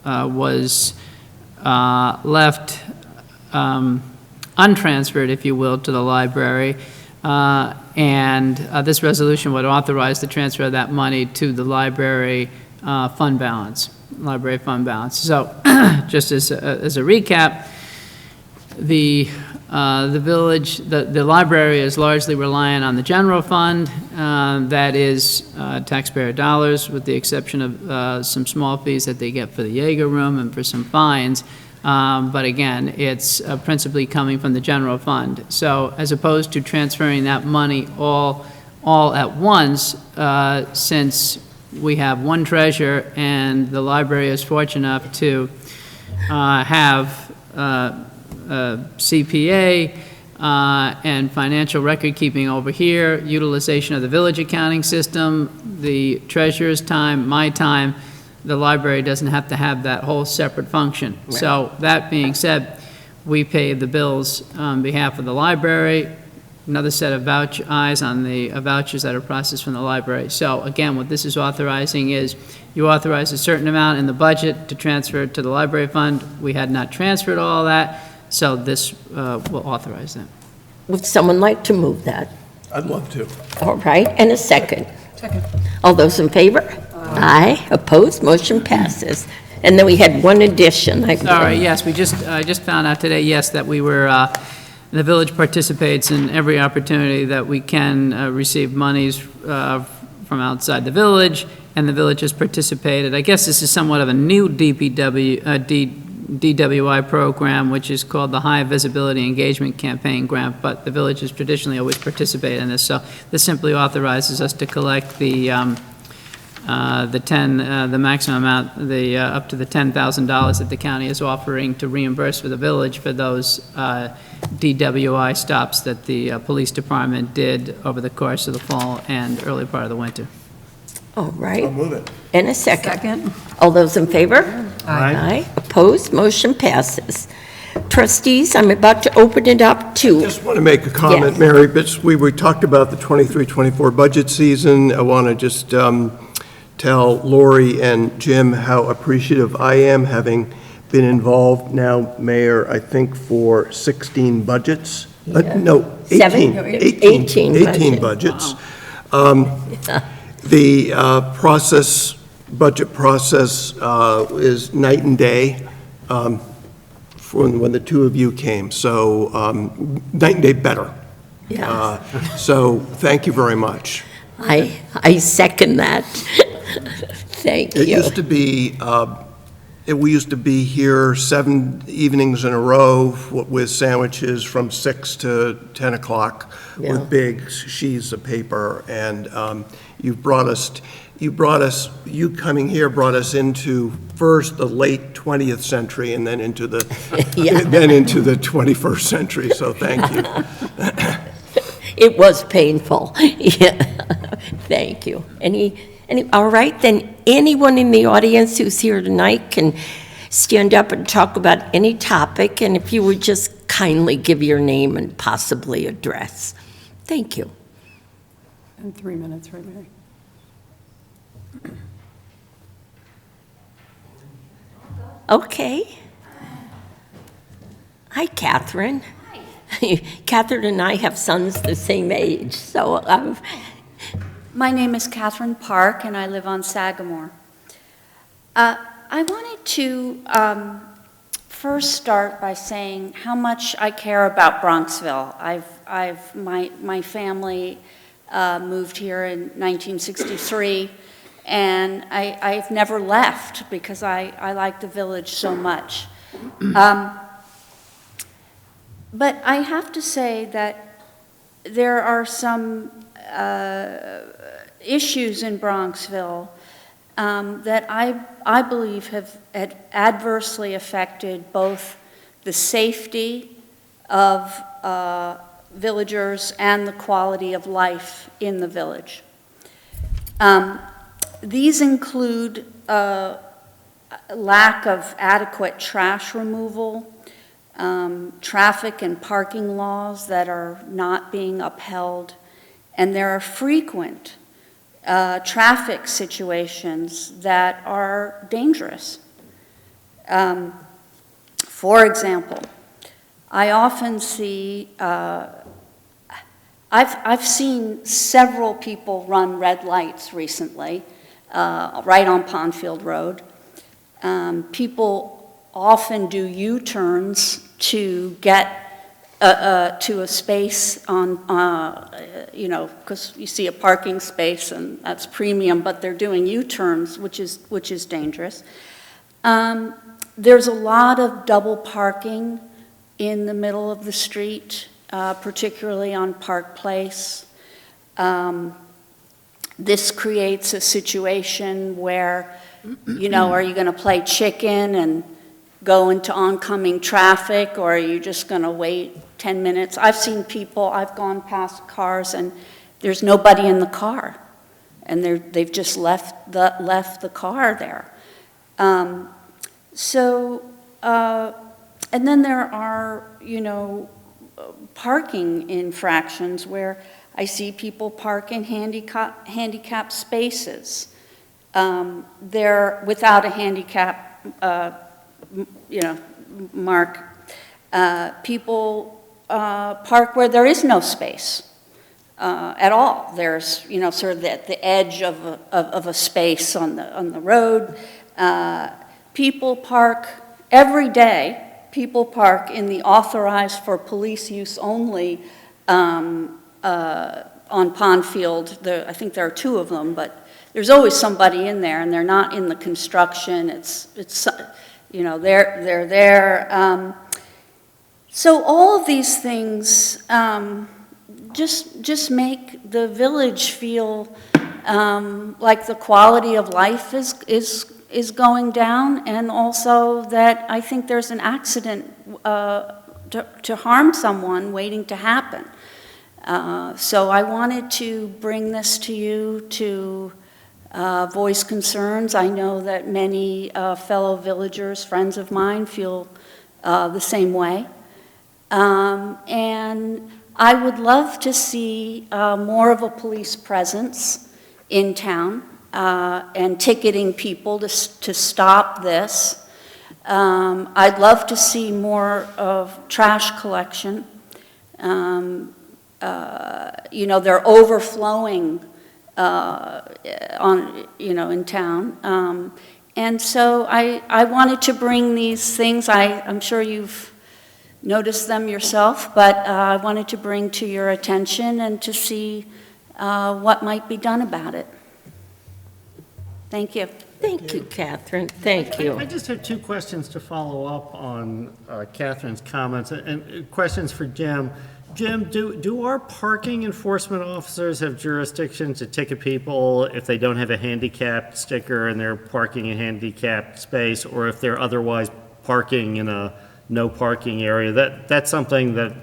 was left untransferred, if you will, to the library. And this resolution would authorize the transfer of that money to the library fund balance, So just as a recap, the village, the library is largely reliant on the general fund, that is taxpayer dollars, with the exception of some small fees that they get for the Jaeger room and for some fines. But again, it's principally coming from the general fund. So as opposed to transferring that money all at once, since we have one treasurer and the library is fortunate enough to have CPA and financial record keeping over here, utilization of the village accounting system, the treasurer's time, my time, the library doesn't have to have that whole separate function. Right. So that being said, we pay the bills on behalf of the library, another set of eyes on the vouchers that are processed from the library. So again, what this is authorizing is you authorize a certain amount in the budget to transfer to the library fund. We had not transferred all that, so this will authorize that. Would someone like to move that? I'd love to. All right, and a second. Second. All those in favor? Aye. Opposed? Motion passes. And then we had one addition. Sorry, yes, I just found out today, yes, that we were, the village participates in every opportunity that we can receive monies from outside the village, and the village has participated. I guess this is somewhat of a new DWI program, which is called the High Visibility Engagement Campaign Grant, but the village has traditionally always participated in this. So this simply authorizes us to collect the maximum amount, up to the $10,000 that the county is offering to reimburse for the village for those DWI stops that the police department did over the course of the fall and early part of the winter. All right. I'll move it. And a second. Second. All those in favor? Aye. Opposed? Motion passes. Trustees, I'm about to open it up to, Just want to make a comment, Yes. Mary, but we talked about the 23-24 budget season. I want to just tell Lori and Jim how appreciative I am, having been involved now, Mayor, I think for 16 budgets. No, 18. 18 budgets. The budget process is night and day from when the two of you came. So night and day better. yeah, So thank you very much. I second that. Thank It you. used to be, we used to be here 7 evenings in a row with sandwiches from 6 to 10 o'clock Yeah. with big sheets of paper. And you coming here brought us into first the late 20th century and then into the, Yeah. then into the 21st century. So thank you. It was painful. Yeah. Thank you. All right, then anyone in the audience who's here tonight can stand up and talk about any topic, and if you would just kindly give your name and possibly address. Thank you. And 3 minutes, right, Mary? Okay. Hi, Catherine. Hi. Catherine and I have sons the same age, so My name is Catherine Park, and I live on Sagamore. I wanted to first start by saying how much I care about Bronxville. My family moved here in 1963, and I've never left because I like the village so much. But I have to say that there are some issues in Bronxville that I believe have adversely affected both the safety of villagers and the quality of life in the village. These include lack of adequate trash removal, traffic and parking laws that are not being upheld, and there are frequent traffic situations that are dangerous. For example, I often see, I've seen several people run red lights recently, right on Pondfield Road. People often do U-turns to get to a space on, because you see a parking space and that's premium, but they're doing U-turns, which is dangerous. There's a lot of double parking in the middle of the street, particularly on Park Place. This creates a situation where, are you going to play chicken and go into oncoming traffic, or are you just going to wait 10 minutes? I've seen people, I've gone past cars and there's nobody in the car, and they've just left the car there. And then there are, parking infractions where I see people park in handicap spaces. They're without a handicap, mark. People park where there is no space at all. There's, sort of at the edge of a space on the road. People park every day. People park in the authorized for police use only on Pondfield. I think there are 2 of them, but there's always somebody in there, and they're not in the construction. It's they're there. So all of these things just make the village feel like the quality of life is going down, and also that I think there's an accident to harm someone waiting to happen. So I wanted to bring this to you to voice concerns. I know that many fellow villagers, friends of mine, feel the same way. And I would love to see more of a police presence in town and ticketing people to stop this. I'd love to see more of trash collection. They're overflowing in town. And so I wanted to bring these things. I'm sure you've noticed them yourself, but I wanted to bring to your attention and to see what might be done about it. Thank you. Thank you, Catherine. Thank you. I just have 2 questions to follow up on Catherine's comments, and questions for Jim. Jim, do our parking enforcement officers have jurisdiction to ticket people if they don't have a handicapped sticker and they're parking in handicapped space, or if they're otherwise parking in a no parking area? That's something that,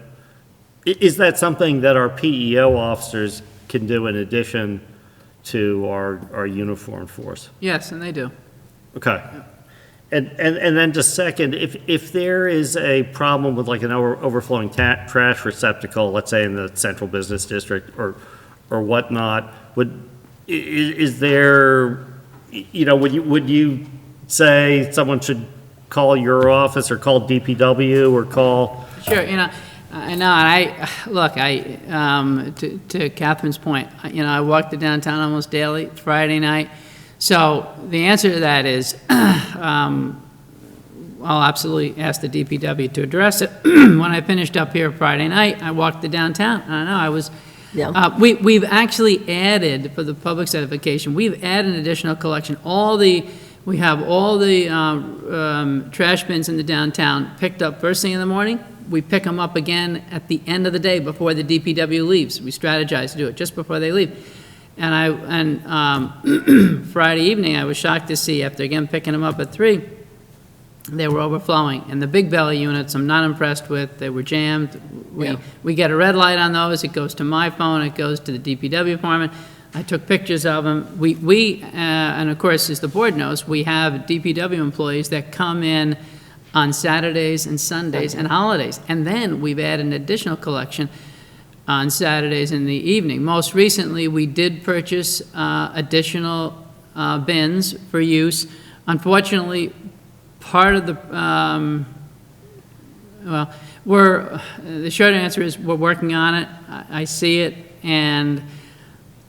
is that something that our PEO officers can do in addition to our uniform force? Yes, and they do. Okay. And then just second, if there is a problem with like an overflowing trash receptacle, let's say in the central business district or whatnot, would you say someone should call your office or call DPW or call? Sure, to Catherine's point, I walk the downtown almost daily, Friday night. So the answer to that is, I'll absolutely ask the DPW to address it. When I finished up here Friday night, I walked the downtown. I know I was. Yeah. We've actually added, for the public certification, we've added an additional collection. We have all the trash bins in the downtown picked up first thing in the morning. We pick them up again at the end of the day before the DPW leaves. We strategize to do it just before they leave. And Friday evening, I was shocked to see, after again picking them up at 3, they were overflowing. And the big belly units, I'm not impressed with. They were jammed. We get a red light on those. It goes to my phone. It goes to the DPW department. I took pictures of them. And of course, as the board knows, we have DPW employees that come in on Saturdays and Sundays and holidays. And then we've added an additional collection on Saturdays in the evening. Most recently, we did purchase additional bins for use. Unfortunately, part of the, the short answer is we're working on it. I see it, and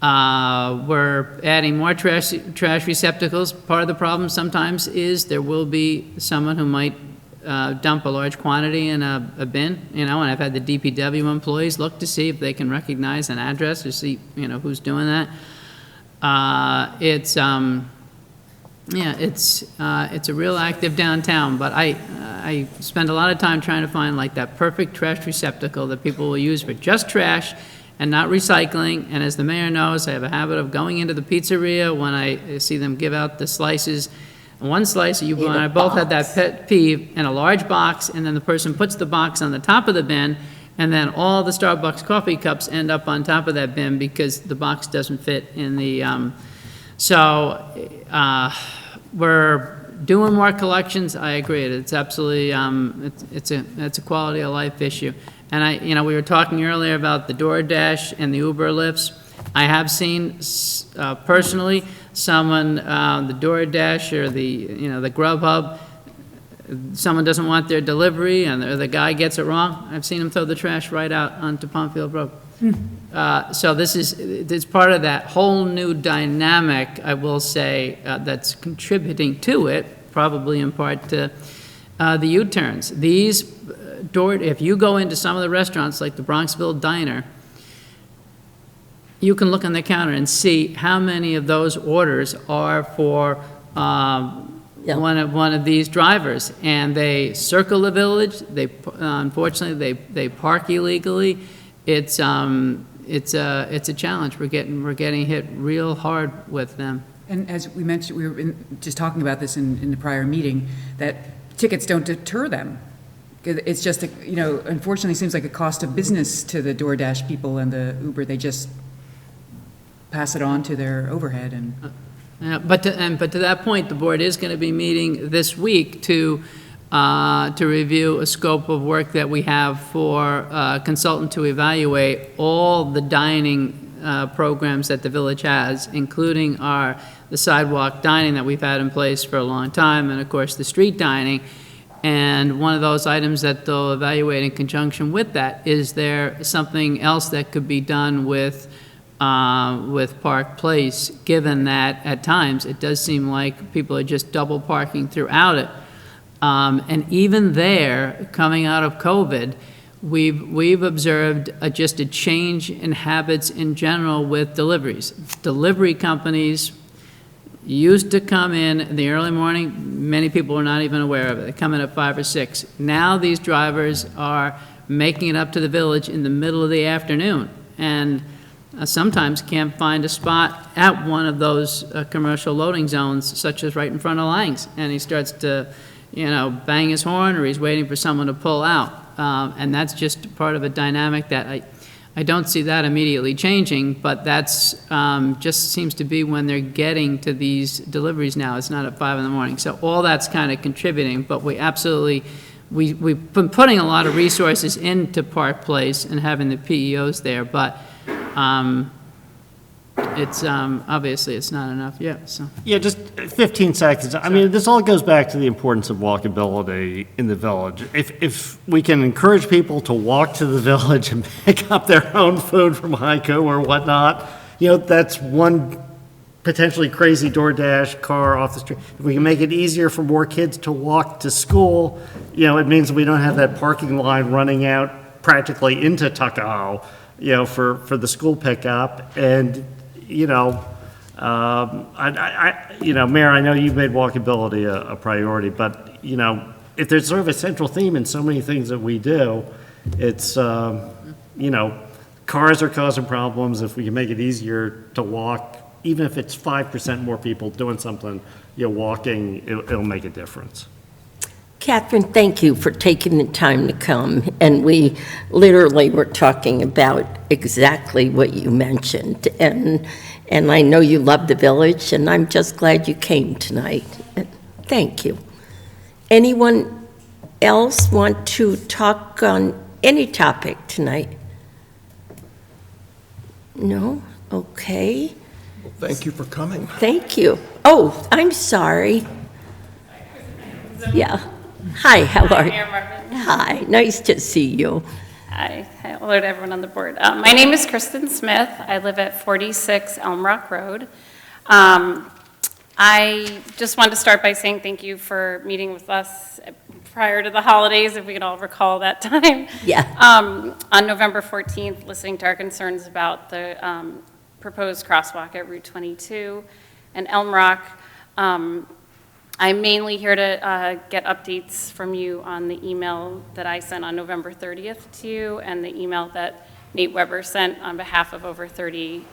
we're adding more trash receptacles. Part of the problem sometimes is there will be someone who might dump a large quantity in a bin, and I've had the DPW employees look to see if they can recognize an address or see, who's doing that. It's a real active downtown, but I spend a lot of time trying to find like that perfect trash receptacle that people will use for just trash and not recycling. And as the mayor knows, I have a habit of going into the pizzeria when I see them give out the slices. One slice, you and I both had that pet peeve, in a large box, and then the person puts the box on the top of the bin, and then all the Starbucks coffee cups end up on top of that bin because the box doesn't fit in the, we're doing more collections. I agree. It's absolutely, it's a quality of life issue. And we were talking earlier about the DoorDash and the Uber lifts. I have seen, personally, someone, the DoorDash or the Grubhub, someone doesn't want their delivery and the guy gets it wrong. I've seen him throw the trash right out onto Pontfield Road. So it's part of that whole new dynamic, I will say, that's contributing to it, probably in part to the U-turns. If you go into some of the restaurants like the Bronxville Diner, you can look on the counter and see how many of those orders are for one of these drivers, and they circle the village. They unfortunately they park illegally. It's a challenge. We're getting hit real hard with them. And as we mentioned, we were just talking about this in the prior meeting, that tickets don't deter them. It's just, unfortunately, seems like a cost of business to the DoorDash people and the Uber. They just pass it on to their overhead. And but to that point, the board is going to be meeting this week to review a scope of work that we have for a consultant to evaluate all the dining programs that the village has, including the sidewalk dining that we've had in place for a long time, and of course the street dining. And one of those items that they'll evaluate in conjunction with that, is there something else that could be done with Park Place, given that at times it does seem like people are just double parking throughout it. And even there, coming out of COVID, we've observed just a change in habits in general with deliveries. Delivery companies used to come in the early morning. Many people were not even aware of it. They come in at 5 or 6. Now these drivers are making it up to the village in the middle of the afternoon, and sometimes can't find a spot at one of those commercial loading zones, such as right in front of Lang's, and he starts to, bang his horn, or he's waiting for someone to pull out. And that's just part of a dynamic that I don't see that immediately changing, but that's just seems to be when they're getting to these deliveries now. It's not at 5 in the morning. So all that's kind of contributing, but we've been putting a lot of resources into Park Place and having the PEOs there, but it's obviously it's not enough yet. So Yeah, just 15 seconds. I mean, this all goes back to the importance of walkability in the village. If we can encourage people to walk to the village and pick up their own food from Heiko or whatnot, that's one potentially crazy DoorDash car off the street. If we can make it easier for more kids to walk to school, it means we don't have that parking line running out practically into Tuckahoe, for the school pickup. And Mayor, I know you've made walkability a priority, but, if there's sort of a central theme in so many things that we do, it's, cars are causing problems. If we can make it easier to walk, even if it's 5% more people doing something, walking, it'll make a difference. Catherine, thank you for taking the time to come. And we literally were talking about exactly what you mentioned. And I know you love the village, and I'm just glad you came tonight. Thank you. Anyone else want to talk on any topic tonight? No? Okay. Thank you for coming. Thank you. Oh, I'm sorry. Yeah. Hi, how are you? Mayor Marvin. Hi, nice to see you. Hi, hello to everyone on the board. My name is Kristen Smith. I live at 46 Elm Rock Road. I just wanted to start by saying thank you for meeting with us prior to the holidays, if we could all recall that time. Yeah. On November 14th, listening to our concerns about the proposed crosswalk at Route 22 and Elm Rock. I'm mainly here to get updates from you on the email that I sent on November 30th to you and the email that Nate Weber sent on behalf of over 30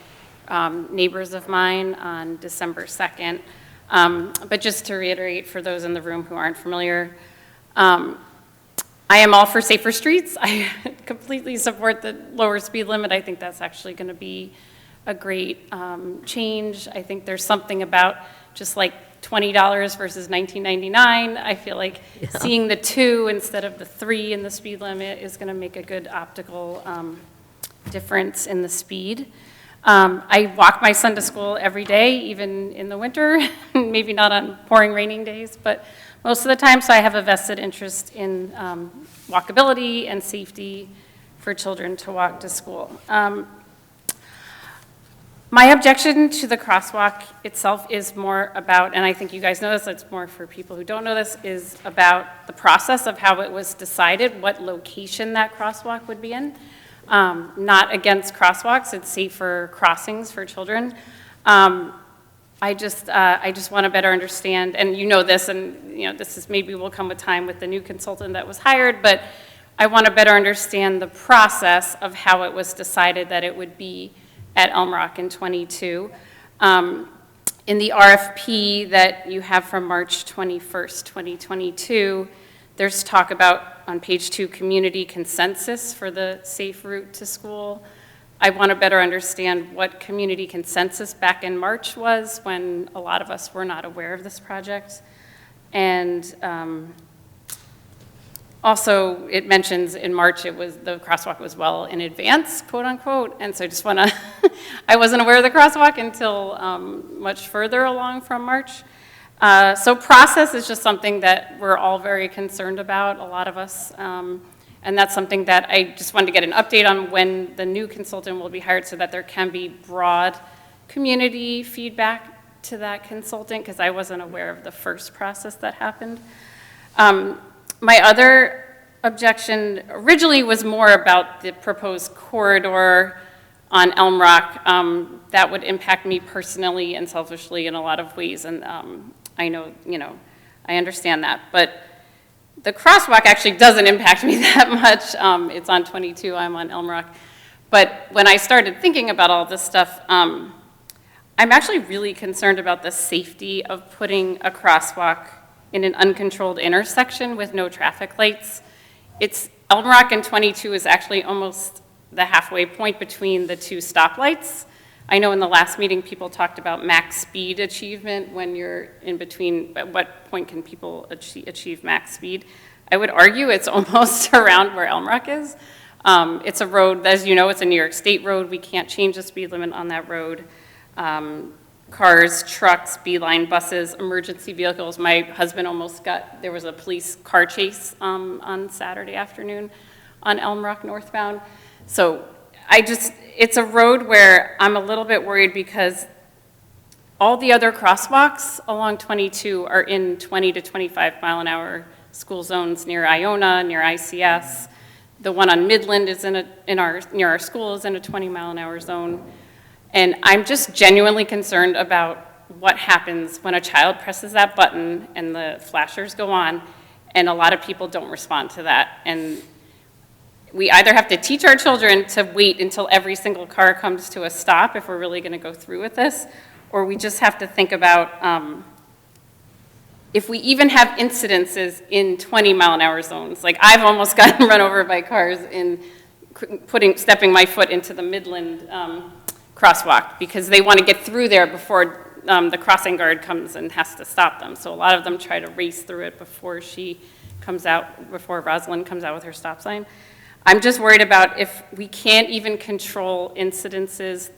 neighbors of mine on December 2nd. But just to reiterate for those in the room who aren't familiar, I am all for safer streets. I completely support the lower speed limit. I think that's actually going to be a great change. I think there's something about just like $20 versus $19.99. I feel like seeing the 2 instead of the 3 in the speed limit is going to make a good optical difference in the speed. I walk my son to school every day, even in the winter, maybe not on pouring raining days, but most of the time, so I have a vested interest in walkability and safety for children to walk to school. My objection to the crosswalk itself is more about, and I think you guys know this, it's more for people who don't know this, is about the process of how it was decided, what location that crosswalk would be in. Not against crosswalks, it's safer crossings for children. I just want to better understand, and you know this, and you know this is maybe will come with time with the new consultant that was hired, but I want to better understand the process of how it was decided that it would be at Elm Rock in 22. In the RFP that you have from March 21st, 2022, there's talk about, on page 2, community consensus for the safe route to school. I want to better understand what community consensus back in March was when a lot of us were not aware of this project. And also, it mentions in March the crosswalk was well in advance, quote unquote, and so I just want to, I wasn't aware of the crosswalk until much further along from March. So process is just something that we're all very concerned about, a lot of us, and that's something that I just wanted to get an update on when the new consultant will be hired so that there can be broad community feedback to that consultant, because I wasn't aware of the first process that happened. My other objection originally was more about the proposed corridor on Elm Rock. That would impact me personally and selfishly in a lot of ways, and I know, I understand that. But the crosswalk actually doesn't impact me that much. It's on 22, I'm on Elm Rock. But when I started thinking about all this stuff, I'm actually really concerned about the safety of putting a crosswalk in an uncontrolled intersection with no traffic lights. Elm Rock and 22 is actually almost the halfway point between the 2 stoplights. I know in the last meeting, people talked about max speed achievement when you're in between. At what point can people achieve max speed? I would argue it's almost around where Elm Rock is. It's a road, as you know, it's a New York State road. We can't change the speed limit on that road. Cars, trucks, beeline buses, emergency vehicles. My husband there was a police car chase on Saturday afternoon on Elm Rock northbound. So it's a road where I'm a little bit worried because all the other crosswalks along 22 are in 20 to 25 mile an hour school zones near Iona, near ICS. The one on Midland is near our school is in a 20 mile an hour zone. And I'm just genuinely concerned about what happens when a child presses that button and the flashers go on, and a lot of people don't respond to that. And we either have to teach our children to wait until every single car comes to a stop if we're really going to go through with this, or we just have to think about if we even have incidences in 20 mile an hour zones. Like I've almost gotten run over by cars in stepping my foot into the Midland crosswalk because they want to get through there before the crossing guard comes and has to stop them. So a lot of them try to race through it before Rosalind comes out with her stop sign. I'm just worried about if we can't even control incidences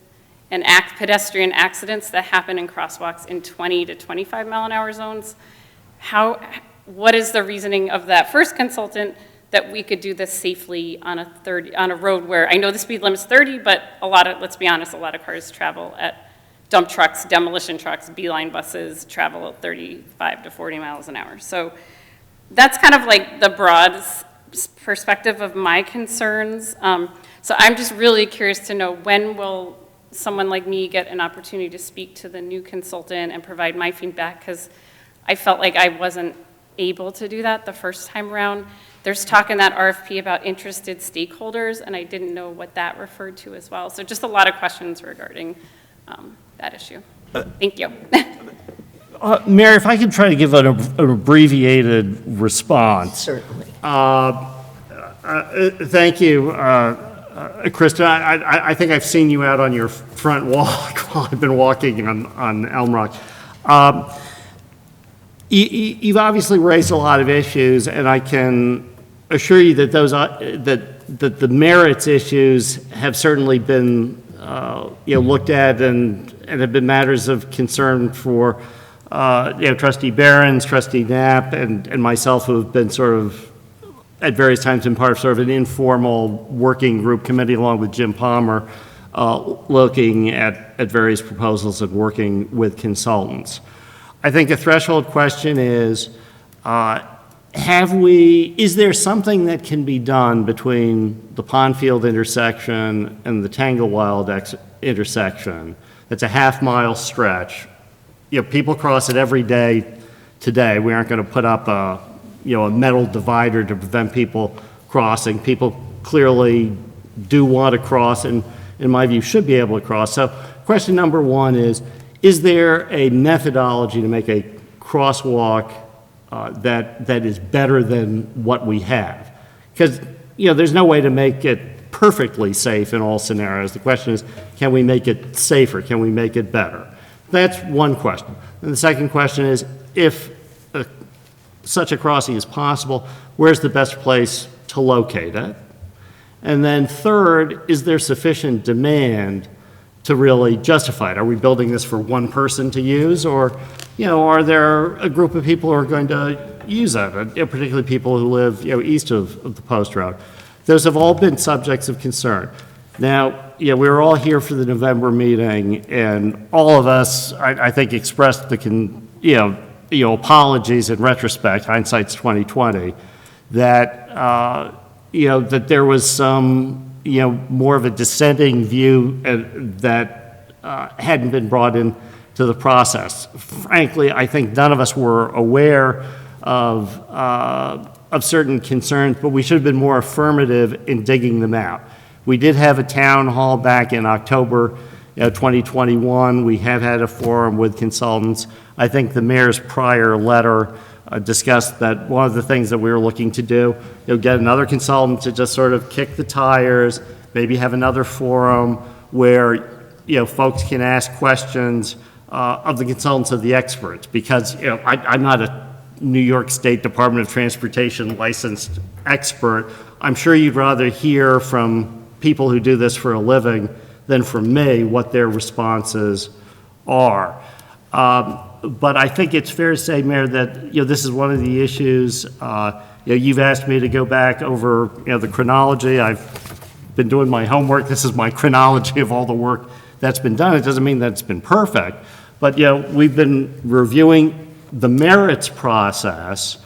and pedestrian accidents that happen in crosswalks in 20 to 25 mile an hour zones. What is the reasoning of that first consultant that we could do this safely on a road where I know the speed limit's 30, but let's be honest, a lot of cars travel at dump trucks, demolition trucks, beeline buses travel at 35 to 40 miles an hour. So that's kind of like the broad perspective of my concerns. So I'm just really curious to know, when will someone like me get an opportunity to speak to the new consultant and provide my feedback? Because I felt like I wasn't able to do that the first time around. There's talk in that RFP about interested stakeholders, and I didn't know what that referred to as well. So just a lot of questions regarding that issue. Thank you. Mary, if I could try to give an abbreviated response. Certainly. Thank you, Krista. I think I've seen you out on your front walk while I've been walking on Elm Rock. You've obviously raised a lot of issues, and I can assure you that that the merits issues have certainly been looked at and have been matters of concern for Trustee Barron's, Trustee Knapp, and myself, who have been sort of at various times been part of sort of an informal working group committee along with Jim Palmer, looking at various proposals and working with consultants. I think a threshold question is, is there something that can be done between the Pondfield intersection and the Tanglewild intersection that's a half-mile stretch? People cross it every day today. We aren't going to put up a metal divider to prevent people crossing. People clearly do want to cross, and in my view, should be able to cross. So question number one is there a methodology to make a crosswalk that is better than what we have? Because, there's no way to make it perfectly safe in all scenarios. The question is, can we make it safer? Can we make it better? That's one question. And the second question is, if such a crossing is possible, where's the best place to locate it? And then third, is there sufficient demand to really justify it? Are we building this for one person to use, or, are there a group of people who are going to use it, particularly people who live, east of the post road? Those have all been subjects of concern. Now, we were all here for the November meeting, and all of us, I think, expressed the apologies in retrospect, hindsight's 2020, that that there was some more of a dissenting view that hadn't been brought into the process. Frankly, I think none of us were aware of certain concerns, but we should have been more affirmative in digging them out. We did have a town hall back in October 2021. We have had a forum with consultants. I think the mayor's prior letter discussed that one of the things that we were looking to do, get another consultant to just sort of kick the tires, maybe have another forum where, folks can ask questions of the consultants, of the experts, because, I'm not a New York State Department of Transportation licensed expert. I'm sure you'd rather hear from people who do this for a living than from me what their responses are. But I think it's fair to say, Mayor, that this is one of the issues. You've asked me to go back over the chronology. I've been doing my homework. This is my chronology of all the work that's been done. It doesn't mean that it's been perfect, but we've been reviewing the merits process,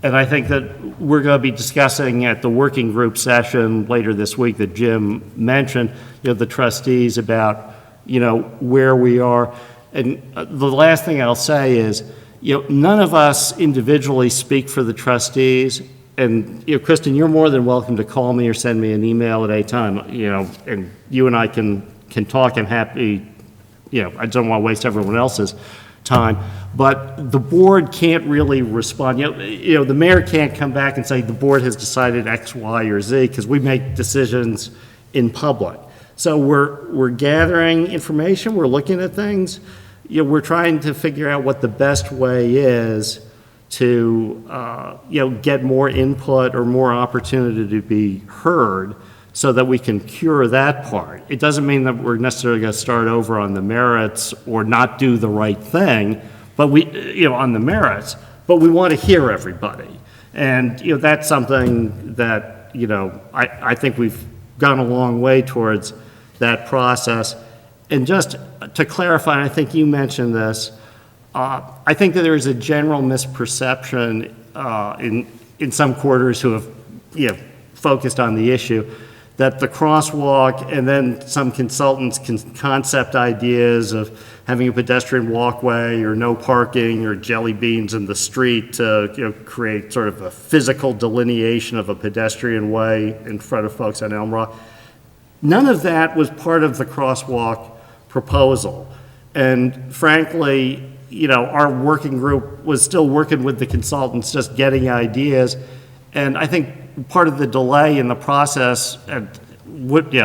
and I think that we're going to be discussing at the working group session later this week that Jim mentioned, the trustees about where we are. And the last thing I'll say is, none of us individually speak for the trustees. And, Kristen, you're more than welcome to call me or send me an email at any time, and you and I can talk. I'm happy, I don't want to waste everyone else's time. But the board can't really respond. The mayor can't come back and say the board has decided X, Y, or Z, because we make decisions in public. So we're gathering information, we're looking at things. We're trying to figure out what the best way is to, get more input or more opportunity to be heard so that we can cure that part. It doesn't mean that we're necessarily going to start over on the merits or not do the right thing, but on the merits, but we want to hear everybody. And, that's something that, I think we've gone a long way towards that process. And just to clarify, I think you mentioned this, I think that there is a general misperception in some quarters who have, focused on the issue, that the crosswalk and then some consultants' concept ideas of having a pedestrian walkway or no parking or jelly beans in the street to create sort of a physical delineation of a pedestrian way in front of folks on Elm Rock. None of that was part of the crosswalk proposal. And frankly, our working group was still working with the consultants, just getting ideas. And I think part of the delay in the process, and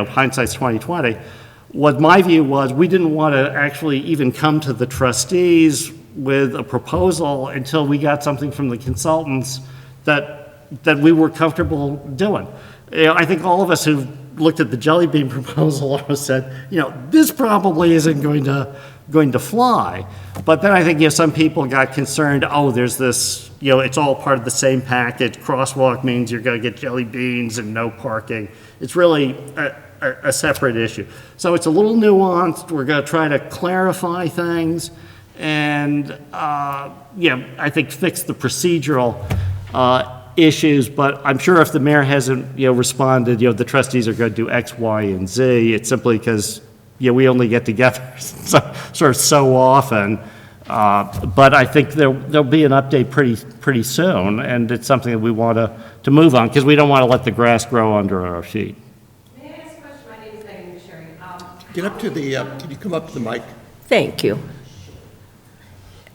hindsight's 2020, what my view was, we didn't want to actually even come to the trustees with a proposal until we got something from the consultants that we were comfortable doing. I think all of us who looked at the Jelly Bean proposal said, this probably isn't going to fly. But then I think, some people got concerned, there's this, it's all part of the same package. Crosswalk means you're going to get jelly beans and no parking. It's really a separate issue. So it's a little nuanced. We're going to try to clarify things and, I think fix the procedural issues. But I'm sure if the mayor hasn't, responded, the trustees are going to do X, Y, and Z. It's simply because, we only get together so often. But I think there'll be an update pretty soon, and it's something that we want to move on because we don't want to let the grass grow under our feet. May I ask a question? My name is Megan Sherry. Get up to the, can you come up to the mic? Thank you.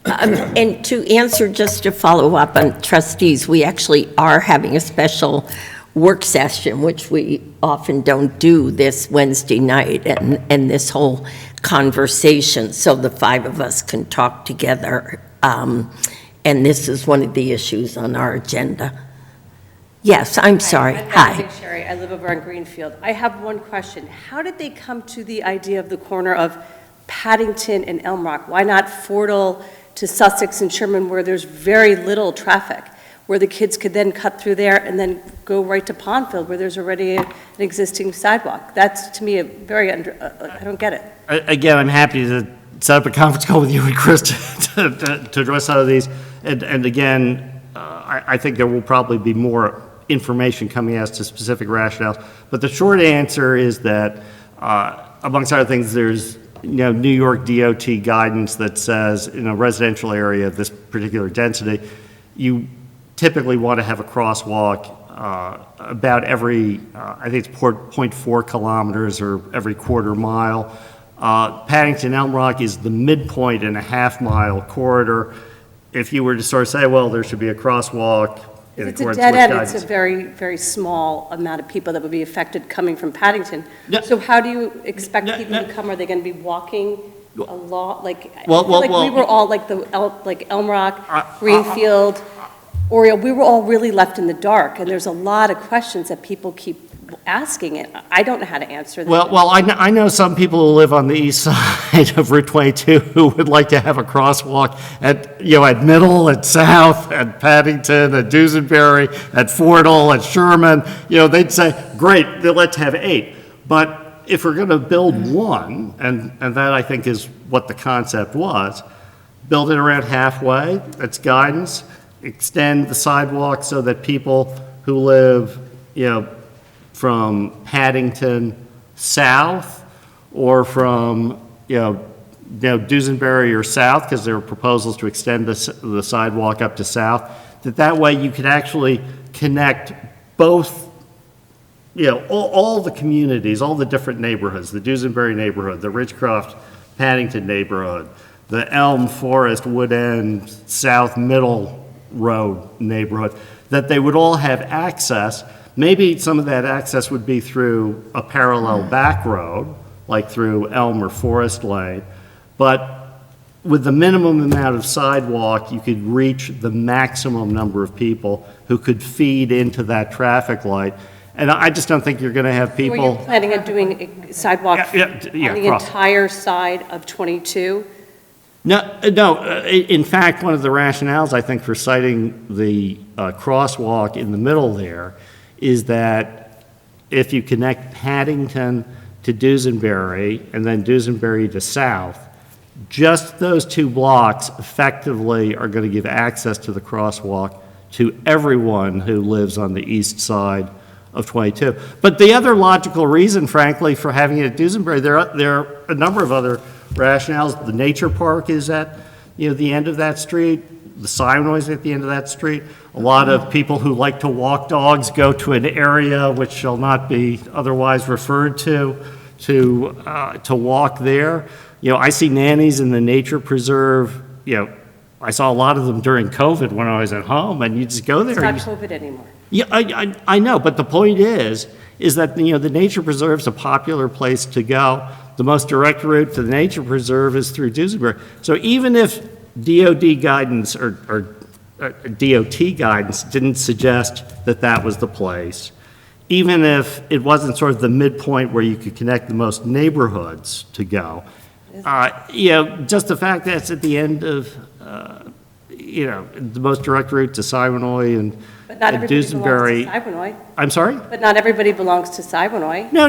And to answer, just to follow up on trustees, we actually are having a special work session, which we often don't do this Wednesday night, and this whole conversation, so the five of us can talk together. And this is one of the issues on our agenda. Yes, I'm sorry. Hi. Sherry. I live over on Greenfield. I have one question. How did they come to the idea of the corner of Paddington and Elm Rock? Why not Fordle to Sussex and Sherman, where there's very little traffic, where the kids could then cut through there and then go right to Pondfield, where there's already an existing sidewalk? That's, to me, a very I don't get it. Again, I'm happy to set up a conference call with you and Chris to address some of these. And again, I think there will probably be more information coming as to specific rationales. But the short answer is that, amongst other things, there's New York DOT guidance that says in a residential area of this particular density, you typically want to have a crosswalk about every, I think it's 0.4 kilometers or every quarter mile. Paddington Elm Rock is the midpoint in a half-mile corridor. If you were to sort of say, well, there should be a crosswalk in It's a accordance dead with end. guidance. It's a very, very small amount of people that would be affected coming from Paddington. Yeah. So how do you expect people no. to come? Are they going to be walking a lot? Like, I Well, feel like well, we were all like Elm Rock, Greenfield, Oriole. We were all really left in the dark, and there's a lot of questions that people keep asking it. I don't know how to answer them. Well, I know some people who live on the east side of Route 22 who would like to have a crosswalk at Middle, at South, at Paddington, at Dusenberry, at Fordle, at Sherman. They'd say, great, then let's have 8. But if we're going to build one, and that I think is what the concept was, build it around halfway, that's guidance, extend the sidewalk so that people who live, from Paddington south or from, Dusenberry or south, because there are proposals to extend the sidewalk up to south, that way you could actually connect both, all the communities, all the different neighborhoods, the Dusenberry neighborhood, the Ridgecroft Paddington neighborhood, the Elm Forest Wood End South Middle Road neighborhood, that they would all have access. Maybe some of that access would be through a parallel back road, like through Elm or Forest Lane, but with the minimum amount of sidewalk, you could reach the maximum number of people who could feed into that traffic light. And I just don't think you're going to have people. Were you planning on doing a sidewalk on the cross. entire side of 22? No. In fact, one of the rationales, I think, for citing the crosswalk in the middle there is that if you connect Paddington to Dusenberry and then Dusenberry to South, just those 2 blocks effectively are going to give access to the crosswalk to everyone who lives on the east side of 22. But the other logical reason, frankly, for having it at Duesenberry, there are a number of other rationales. The nature park is at, the end of that street. The Simonoi is at the end of that street. A lot of people who like to walk dogs go to an area which shall not be otherwise referred to walk there. I see nannies in the nature preserve, I saw a lot of them during COVID when I was at home, and you just go there. It's not COVID anymore. Yeah, I know, but the point is that, the nature preserve is a popular place to go. The most direct route to the nature preserve is through Duesenberry. So even if DOD guidance or DOT guidance didn't suggest that was the place, even if it wasn't sort of the midpoint where you could connect the most neighborhoods to go, just the fact that it's at the end of, the most direct route to Simonoi and But not everybody Duesenberry. belongs to Simonoi. I'm sorry? But not everybody belongs to Simonoi. No.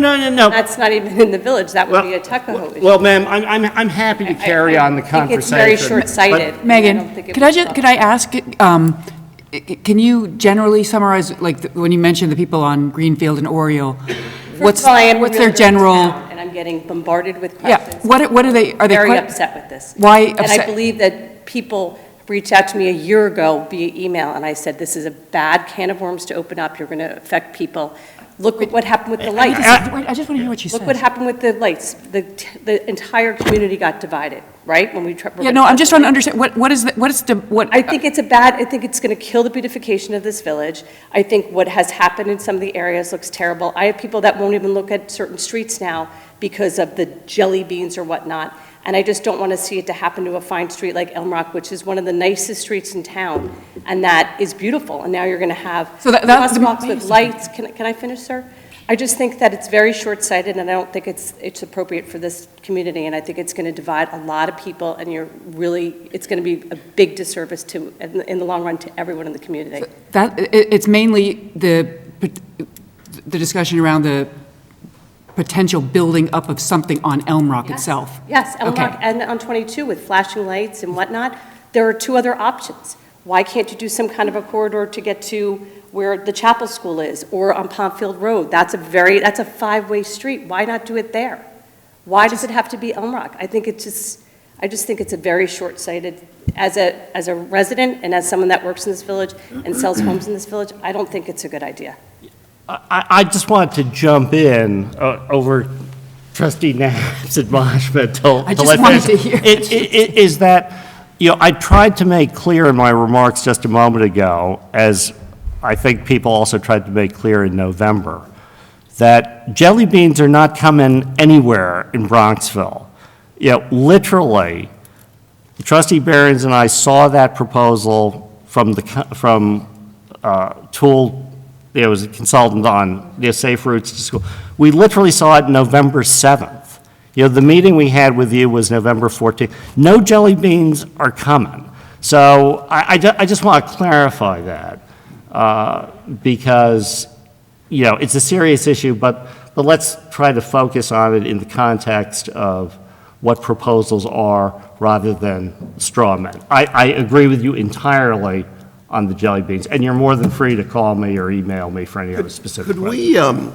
That's not even in the village. That would be a Tuckahoe issue. Well, ma'am, I'm happy to carry on the conversation. I think it's very short-sighted. but- Megan, could I ask, can you generally summarize, like, when you mentioned the people on Greenfield and Oriole, First of all, I am what's really their general? downtown, and I'm getting bombarded with Yeah, questions. what are they, are they? Very que- upset with this. Why And I upset? believe that people reached out to me a year ago via email, and I said, this is a bad can of worms to open up. You're going to affect people. Look at what happened with the lights. I just want to hear what she says. Look what happened with the lights. The entire community got divided, right? When we Yeah, no, I'm just trying to understand, what is what? I think it's I think it's going to kill the beautification of this village. I think what has happened in some of the areas looks terrible. I have people that won't even look at certain streets now because of the jelly beans or whatnot. And I just don't want to see it to happen to a fine street like Elm Rock, which is one of the nicest streets in town, and that is beautiful. And now you're going to have crosswalks with lights. Can I finish, sir? I just think that it's very short-sighted, and I don't think it's appropriate for this community, and I think it's going to divide a lot of people, and it's going to be a big disservice to, in the long run, to everyone in the community. It's mainly the discussion around the potential building up of something on Elm Rock itself. Yes, Elm Okay. Rock and on 22 with flashing lights and whatnot, there are two other options. Why can't you do some kind of a corridor to get to where the chapel school is, or on Pontfield Road? That's a five-way street. Why not do it there? Why does it have to be Elm Rock? I just think it's a very short-sighted, as a resident and as someone that works in this village and sells homes in this village, I don't think it's a good idea. I just want to jump in over Trustee Knapp's admonishment till I just wanted to hear. Is that, I tried to make clear in my remarks just a moment ago, as I think people also tried to make clear in November, that jelly beans are not coming anywhere in Bronxville. Literally, Trustee Behrens and I saw that proposal from Tool. There was a consultant on Safe Routes to School. We literally saw it November 7th. The meeting we had with you was November 14th. No jelly beans are coming. So I just want to clarify that because, it's a serious issue, but let's try to focus on it in the context of what proposals are rather than straw men. I agree with you entirely on the jelly beans, and you're more than free to call me or email me for any other specific questions.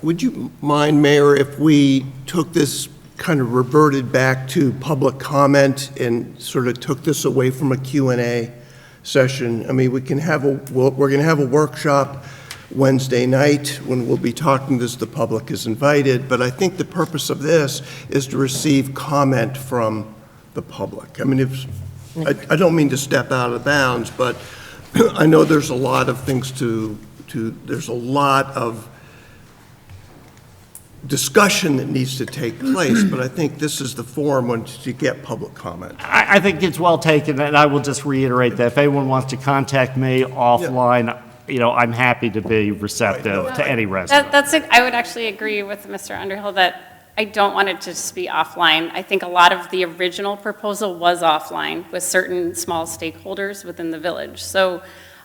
Would you mind, Mayor, if we took this, kind of reverted back to public comment and sort of took this away from a Q&A session? I mean, we're going to have a workshop Wednesday night when we'll be talking this, the public is invited, but I think the purpose of this is to receive comment from the public. I mean, I don't mean to step out of bounds, but I know there's a lot of things there's a lot of discussion that needs to take place, but I think this is the forum to get public comment. I think it's well taken, and I will just reiterate that if anyone wants to contact me offline, I'm happy to be receptive to any resident. I would actually agree with Mr. Underhill that I don't want it to just be offline. I think a lot of the original proposal was offline with certain small stakeholders within the village. So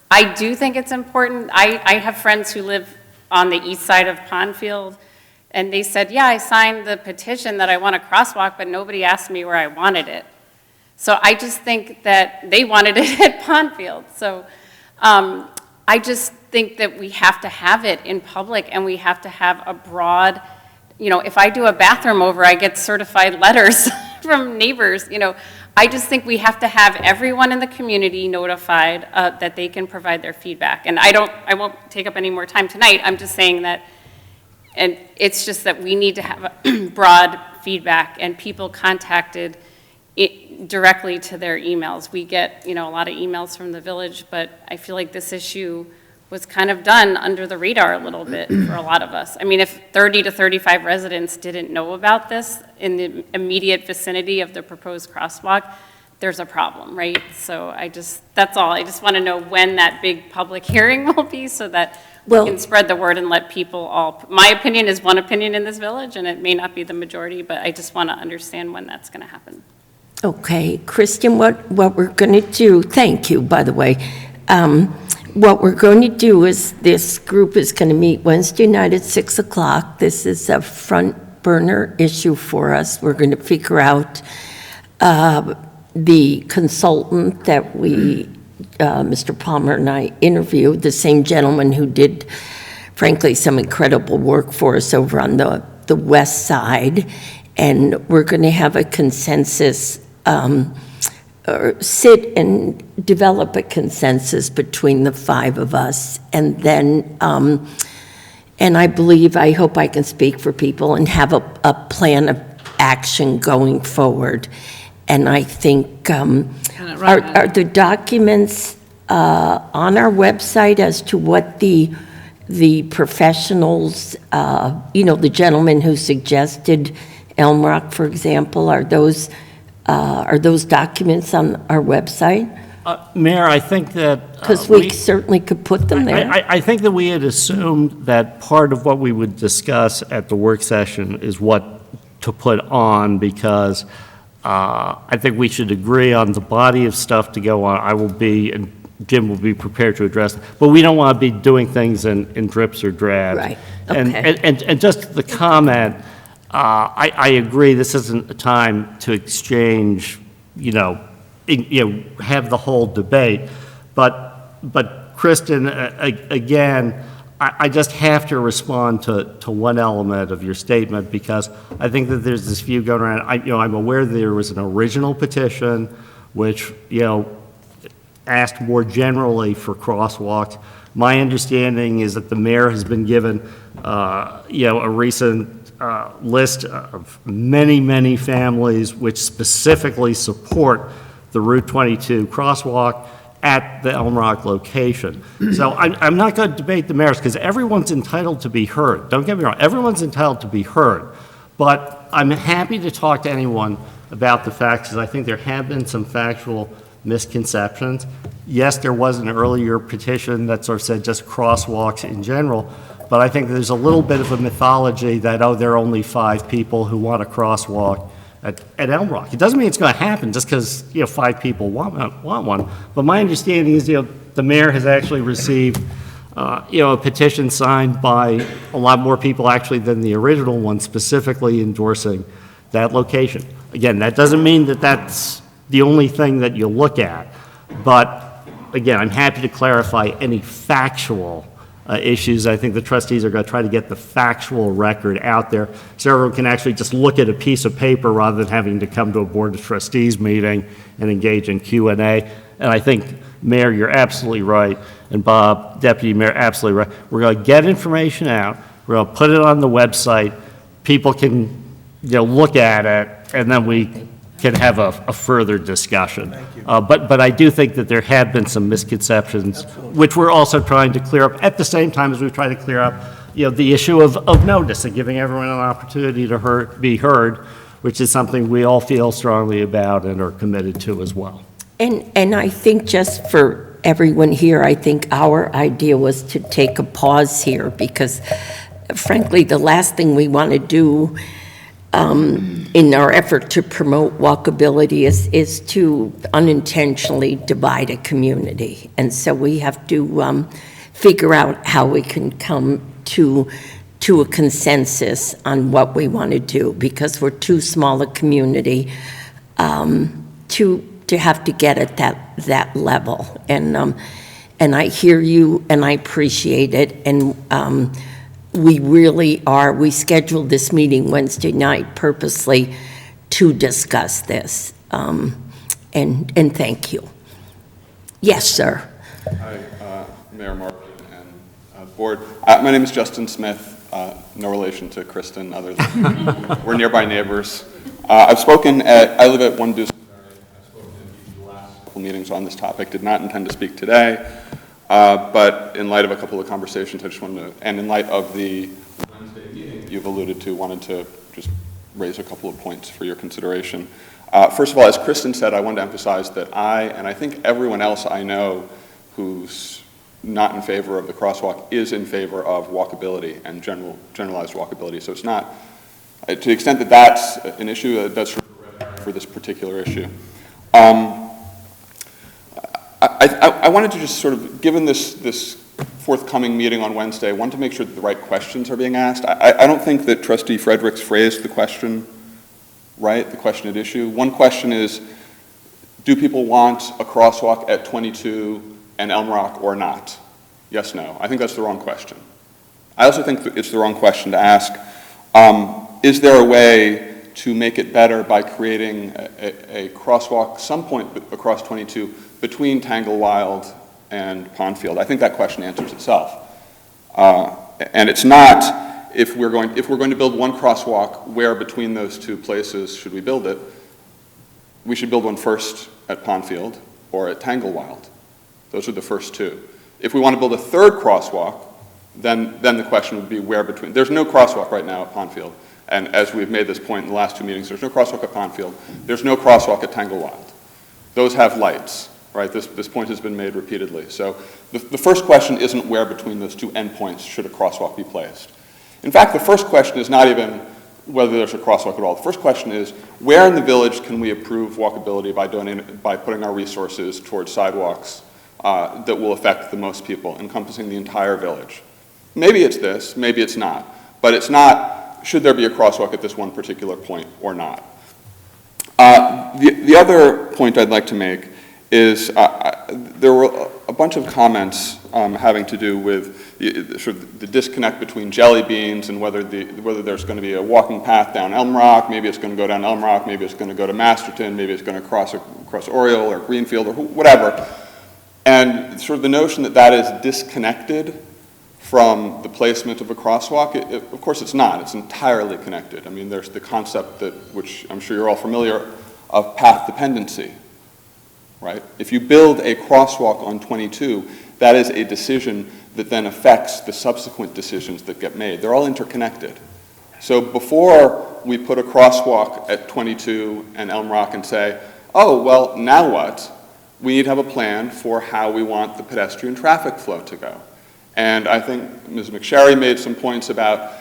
I do think it's important. I have friends who live on the east side of Pondfield, and they said, yeah, I signed the petition that I want a crosswalk, but nobody asked me where I wanted it. So I just think that they wanted it at Pondfield. So I just think that we have to have it in public, and we have to have a broad, if I do a bathroom over, I get certified letters from neighbors, I just think we have to have everyone in the community notified that they can provide their feedback. And I won't take up any more time tonight. I'm just saying that, and it's just that we need to have broad feedback, and people contacted directly to their emails. We get, a lot of emails from the village, but I feel like this issue was kind of done under the radar a little bit for a lot of us. I mean, if 30 to 35 residents didn't know about this in the immediate vicinity of the proposed crosswalk, there's a problem, right? So that's all. I just want to know when that big public hearing will be so that we can spread the word and let people my opinion is one opinion in this village, and it may not be the majority, but I just want to understand when that's going to happen. Okay, Kristen, what we're going to do, thank you, by the way. What we're going to do is this group is going to meet Wednesday night at 6 o'clock. This is a front burner issue for us. We're going to figure out the consultant that Mr. Palmer and I interviewed, the same gentleman who did, frankly, some incredible work for us over on the west side. And we're going to have a consensus, or sit and develop a consensus between the five of us. And then, and I hope I can speak for people and have a plan of action going forward. And I think, are the documents on our website as to what the professionals, the gentleman who suggested Elm Rock, for example, are those documents on our website? Mayor, I think that... Because we certainly could put them there. I think that we had assumed that part of what we would discuss at the work session is what to put on, because I think we should agree on the body of stuff to go on. I will be, and Jim will be prepared to address, but we don't want to be doing things in drips or drabs. Right, okay. And just the comment, I agree, this isn't a time to exchange, have the whole debate. But Kristen, again, I just have to respond to one element of your statement, because I think that there's this view going around. I'm aware there was an original petition which, asked more generally for crosswalks. My understanding is that the mayor has been given, a recent list of many, many families which specifically support the Route 22 crosswalk at the Elm Rock location. So I'm not going to debate the merits, because everyone's entitled to be heard. Don't get me wrong, everyone's entitled to be heard. But I'm happy to talk to anyone about the facts, because I think there have been some factual misconceptions. Yes, there was an earlier petition that sort of said just crosswalks in general, but I think there's a little bit of a mythology that, there are only 5 people who want a crosswalk at Elm Rock. It doesn't mean it's going to happen just because 5 people want one. But my understanding is the mayor has actually received a petition signed by a lot more people actually than the original one, specifically endorsing that location. Again, that doesn't mean that that's the only thing that you look at. But again, I'm happy to clarify any factual issues. I think the trustees are going to try to get the factual record out there so everyone can actually just look at a piece of paper rather than having to come to a board of trustees meeting and engage in Q&A. And I think, Mayor, you're absolutely right, and Bob, Deputy Mayor, absolutely right. We're going to get information out. We're going to put it on the website. People can, look at it, and then we can have a further discussion. But I do think that there have been some misconceptions, which we're also trying to clear up at the same time as we try to clear up, the issue of notice and giving everyone an opportunity to be heard, which is something we all feel strongly about and are committed to as well. And I think just for everyone here, I think our idea was to take a pause here, because frankly, the last thing we want to do in our effort to promote walkability is to unintentionally divide a community. And so we have to figure out how we can come to a consensus on what we want to do, because we're too small a community to have to get at that level. And and I hear you, and I appreciate it, and we really are, we scheduled this meeting Wednesday night purposely to discuss this, and thank you. Yes, sir. Hi, Mayor Martin and Board. My name is Justin Smith, no relation to Kristen, others. We're nearby neighbors. I live at 1 Deuce. I've spoken in the last couple meetings on this topic, did not intend to speak today, but in light of a couple of conversations, I just wanted to, and in light of the Wednesday meeting you've alluded to, wanted to just raise a couple of points for your consideration. First of all, as Kristen said, I wanted to emphasize that and I think everyone else I know who's not in favor of the crosswalk is in favor of walkability and generalized walkability. So it's not, to the extent that that's an issue, that's for this particular issue. I wanted to just sort of, given this forthcoming meeting on Wednesday, I wanted to make sure that the right questions are being asked. I don't think that Trustee Fredericks phrased the question right, the question at issue. One question is, do people want a crosswalk at 22 and Elm Rock or not? Yes, no. I think that's the wrong question. I also think it's the wrong question to ask. Is there a way to make it better by creating a crosswalk some point across 22 between Tanglewild and Pondfield? I think that question answers itself. And it's not, if we're going to build one crosswalk, where between those two places should we build it? We should build one first at Pondfield or at Tanglewild. Those are the first two. If we want to build a third crosswalk, then the question would be where between. There's no crosswalk right now at Pondfield. And as we've made this point in the last two meetings, there's no crosswalk at Pondfield. There's no crosswalk at Tanglewild. Those have lights, right? This point has been made repeatedly. So the first question isn't where between those two endpoints should a crosswalk be placed. In fact, the first question is not even whether there's a crosswalk at all. The first question is, where in the village can we improve walkability by putting our resources towards sidewalks that will affect the most people, encompassing the entire village? Maybe it's this, maybe it's not. But it's not, should there be a crosswalk at this one particular point or not? The other point I'd like to make is there were a bunch of comments having to do with sort of the disconnect between jelly beans and whether there's going to be a walking path down Elm Rock, maybe it's going to go down Elm Rock, maybe it's going to go to Masterton, maybe it's going to cross Oriole or Greenfield or whatever. And sort of the notion that that is disconnected from the placement of a crosswalk, of course it's not. It's entirely connected. I mean, there's the concept which I'm sure you're all familiar, of path dependency, right? If you build a crosswalk on 22, that is a decision that then affects the subsequent decisions that get made. They're all interconnected. So before we put a crosswalk at 22 and Elm Rock and say, oh, well, now what? We need to have a plan for how we want the pedestrian traffic flow to go. And I think Ms. McSherry made some points about,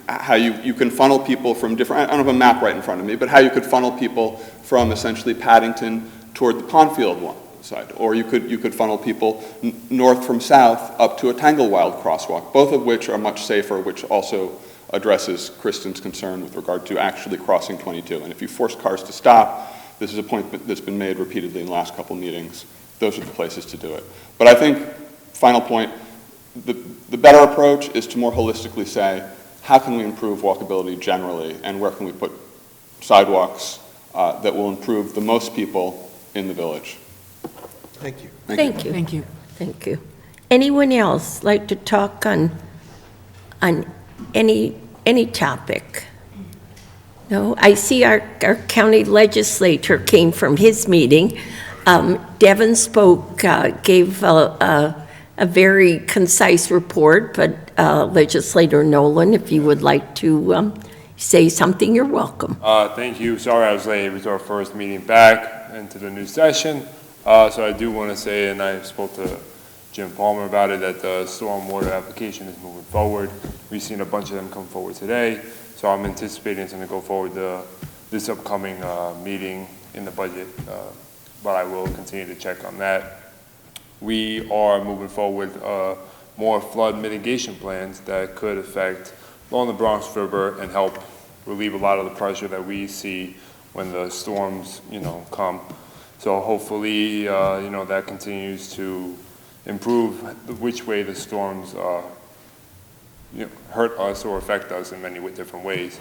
how you can funnel people from different, I don't have a map right in front of me, but how you could funnel people from essentially Paddington toward the Pondfield side. Or you could funnel people north from south up to a Tanglewild crosswalk, both of which are much safer, which also addresses Kristen's concern with regard to actually crossing 22. And if you force cars to stop, this is a point that's been made repeatedly in the last couple meetings. Those are the places to do it. But I think, final point, the better approach is to more holistically say, how can we improve walkability generally, and where can we put sidewalks that will improve the most people in the village? Thank you. Thank you. Thank you. Thank you. Anyone else like to talk on any topic? No, I see our county legislator came from his meeting. Devin spoke, gave a very concise report, but Legislator Nolan, if you would like to say something, you're welcome. Thank you. Sorry I was late. It was our first meeting back into the new session. So I do want to say, and I spoke to Jim Palmer about it, that the stormwater application is moving forward. We've seen a bunch of them come forward today. So I'm anticipating it's going to go forward this upcoming meeting in the budget, but I will continue to check on that. We are moving forward more flood mitigation plans that could affect along the Bronx River and help relieve a lot of the pressure that we see when the storms, come. So hopefully, that continues to improve which way the storms hurt us or affect us in many different ways.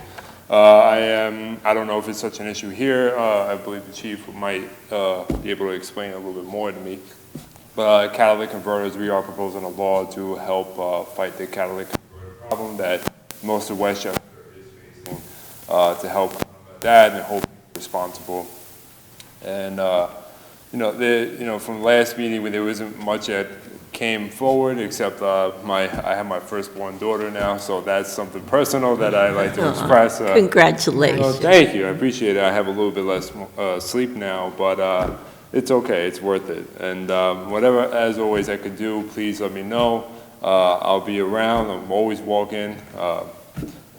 I don't know if it's such an issue here. I believe the chief might be able to explain a little bit more to me. But catalytic converters, we are proposing a law to help fight the catalytic converter problem that most of Westchester is facing, to help combat that and hold people responsible. And from the last meeting, there wasn't much that came forward except I have my firstborn daughter now, so that's something personal that I like to express. Congratulations. Thank you, I appreciate it. I have a little bit less sleep now, but it's okay, it's worth it. And whatever, as always, I could do, please let me know. I'll be around, I'm always walking,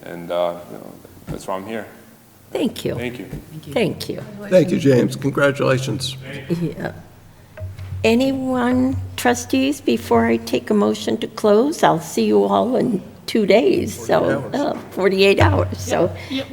and that's why I'm here. Thank you. Thank you. Thank you. Thank you, James. Congratulations. Yeah. Anyone, trustees, before I take a motion to close? I'll see you all in 2 days, 48 hours, so. Yeah,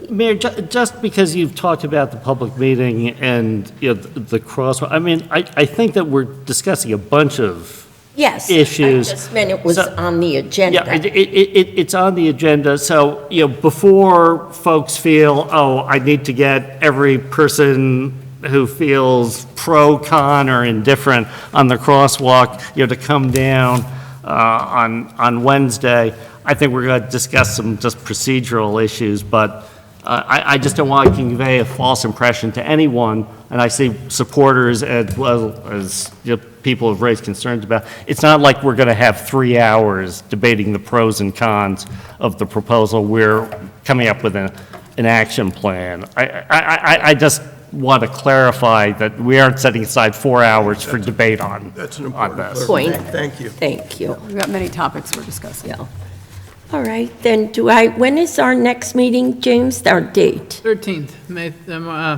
Mayor, just because you've talked about the public meeting and, the crosswalk, I mean, I think that we're discussing a bunch of Yes. issues. I just meant it was on the agenda. Yeah, it's on the agenda, so, before folks feel, oh, I need to get every person who feels pro, con, or indifferent on the crosswalk, to come down on Wednesday, I think we're going to discuss some just procedural issues, but I just don't want to convey a false impression to anyone, and I see supporters as well as people have raised concerns about. It's not like we're going to have 3 hours debating the pros and cons of the proposal. We're coming up with an action plan. I just want to clarify that we aren't setting aside 4 hours for debate on That's an important this. Point. Thank you. Thank you. We've got many topics we're discussing. Yeah. All right, then when is our next meeting, James, our date? 13th,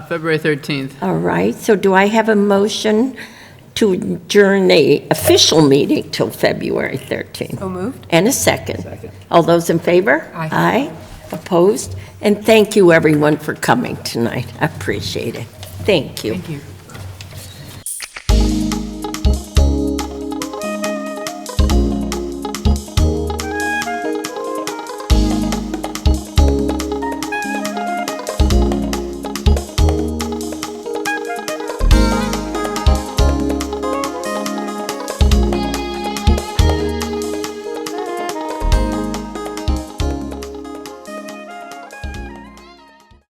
February 13th. All right, so do I have a motion to adjourn the official meeting till February 13th? So moved. And a second. Second. All those in favor? Aye. Aye. Opposed? And thank you, everyone, for coming tonight. I appreciate it. Thank you. Thank you.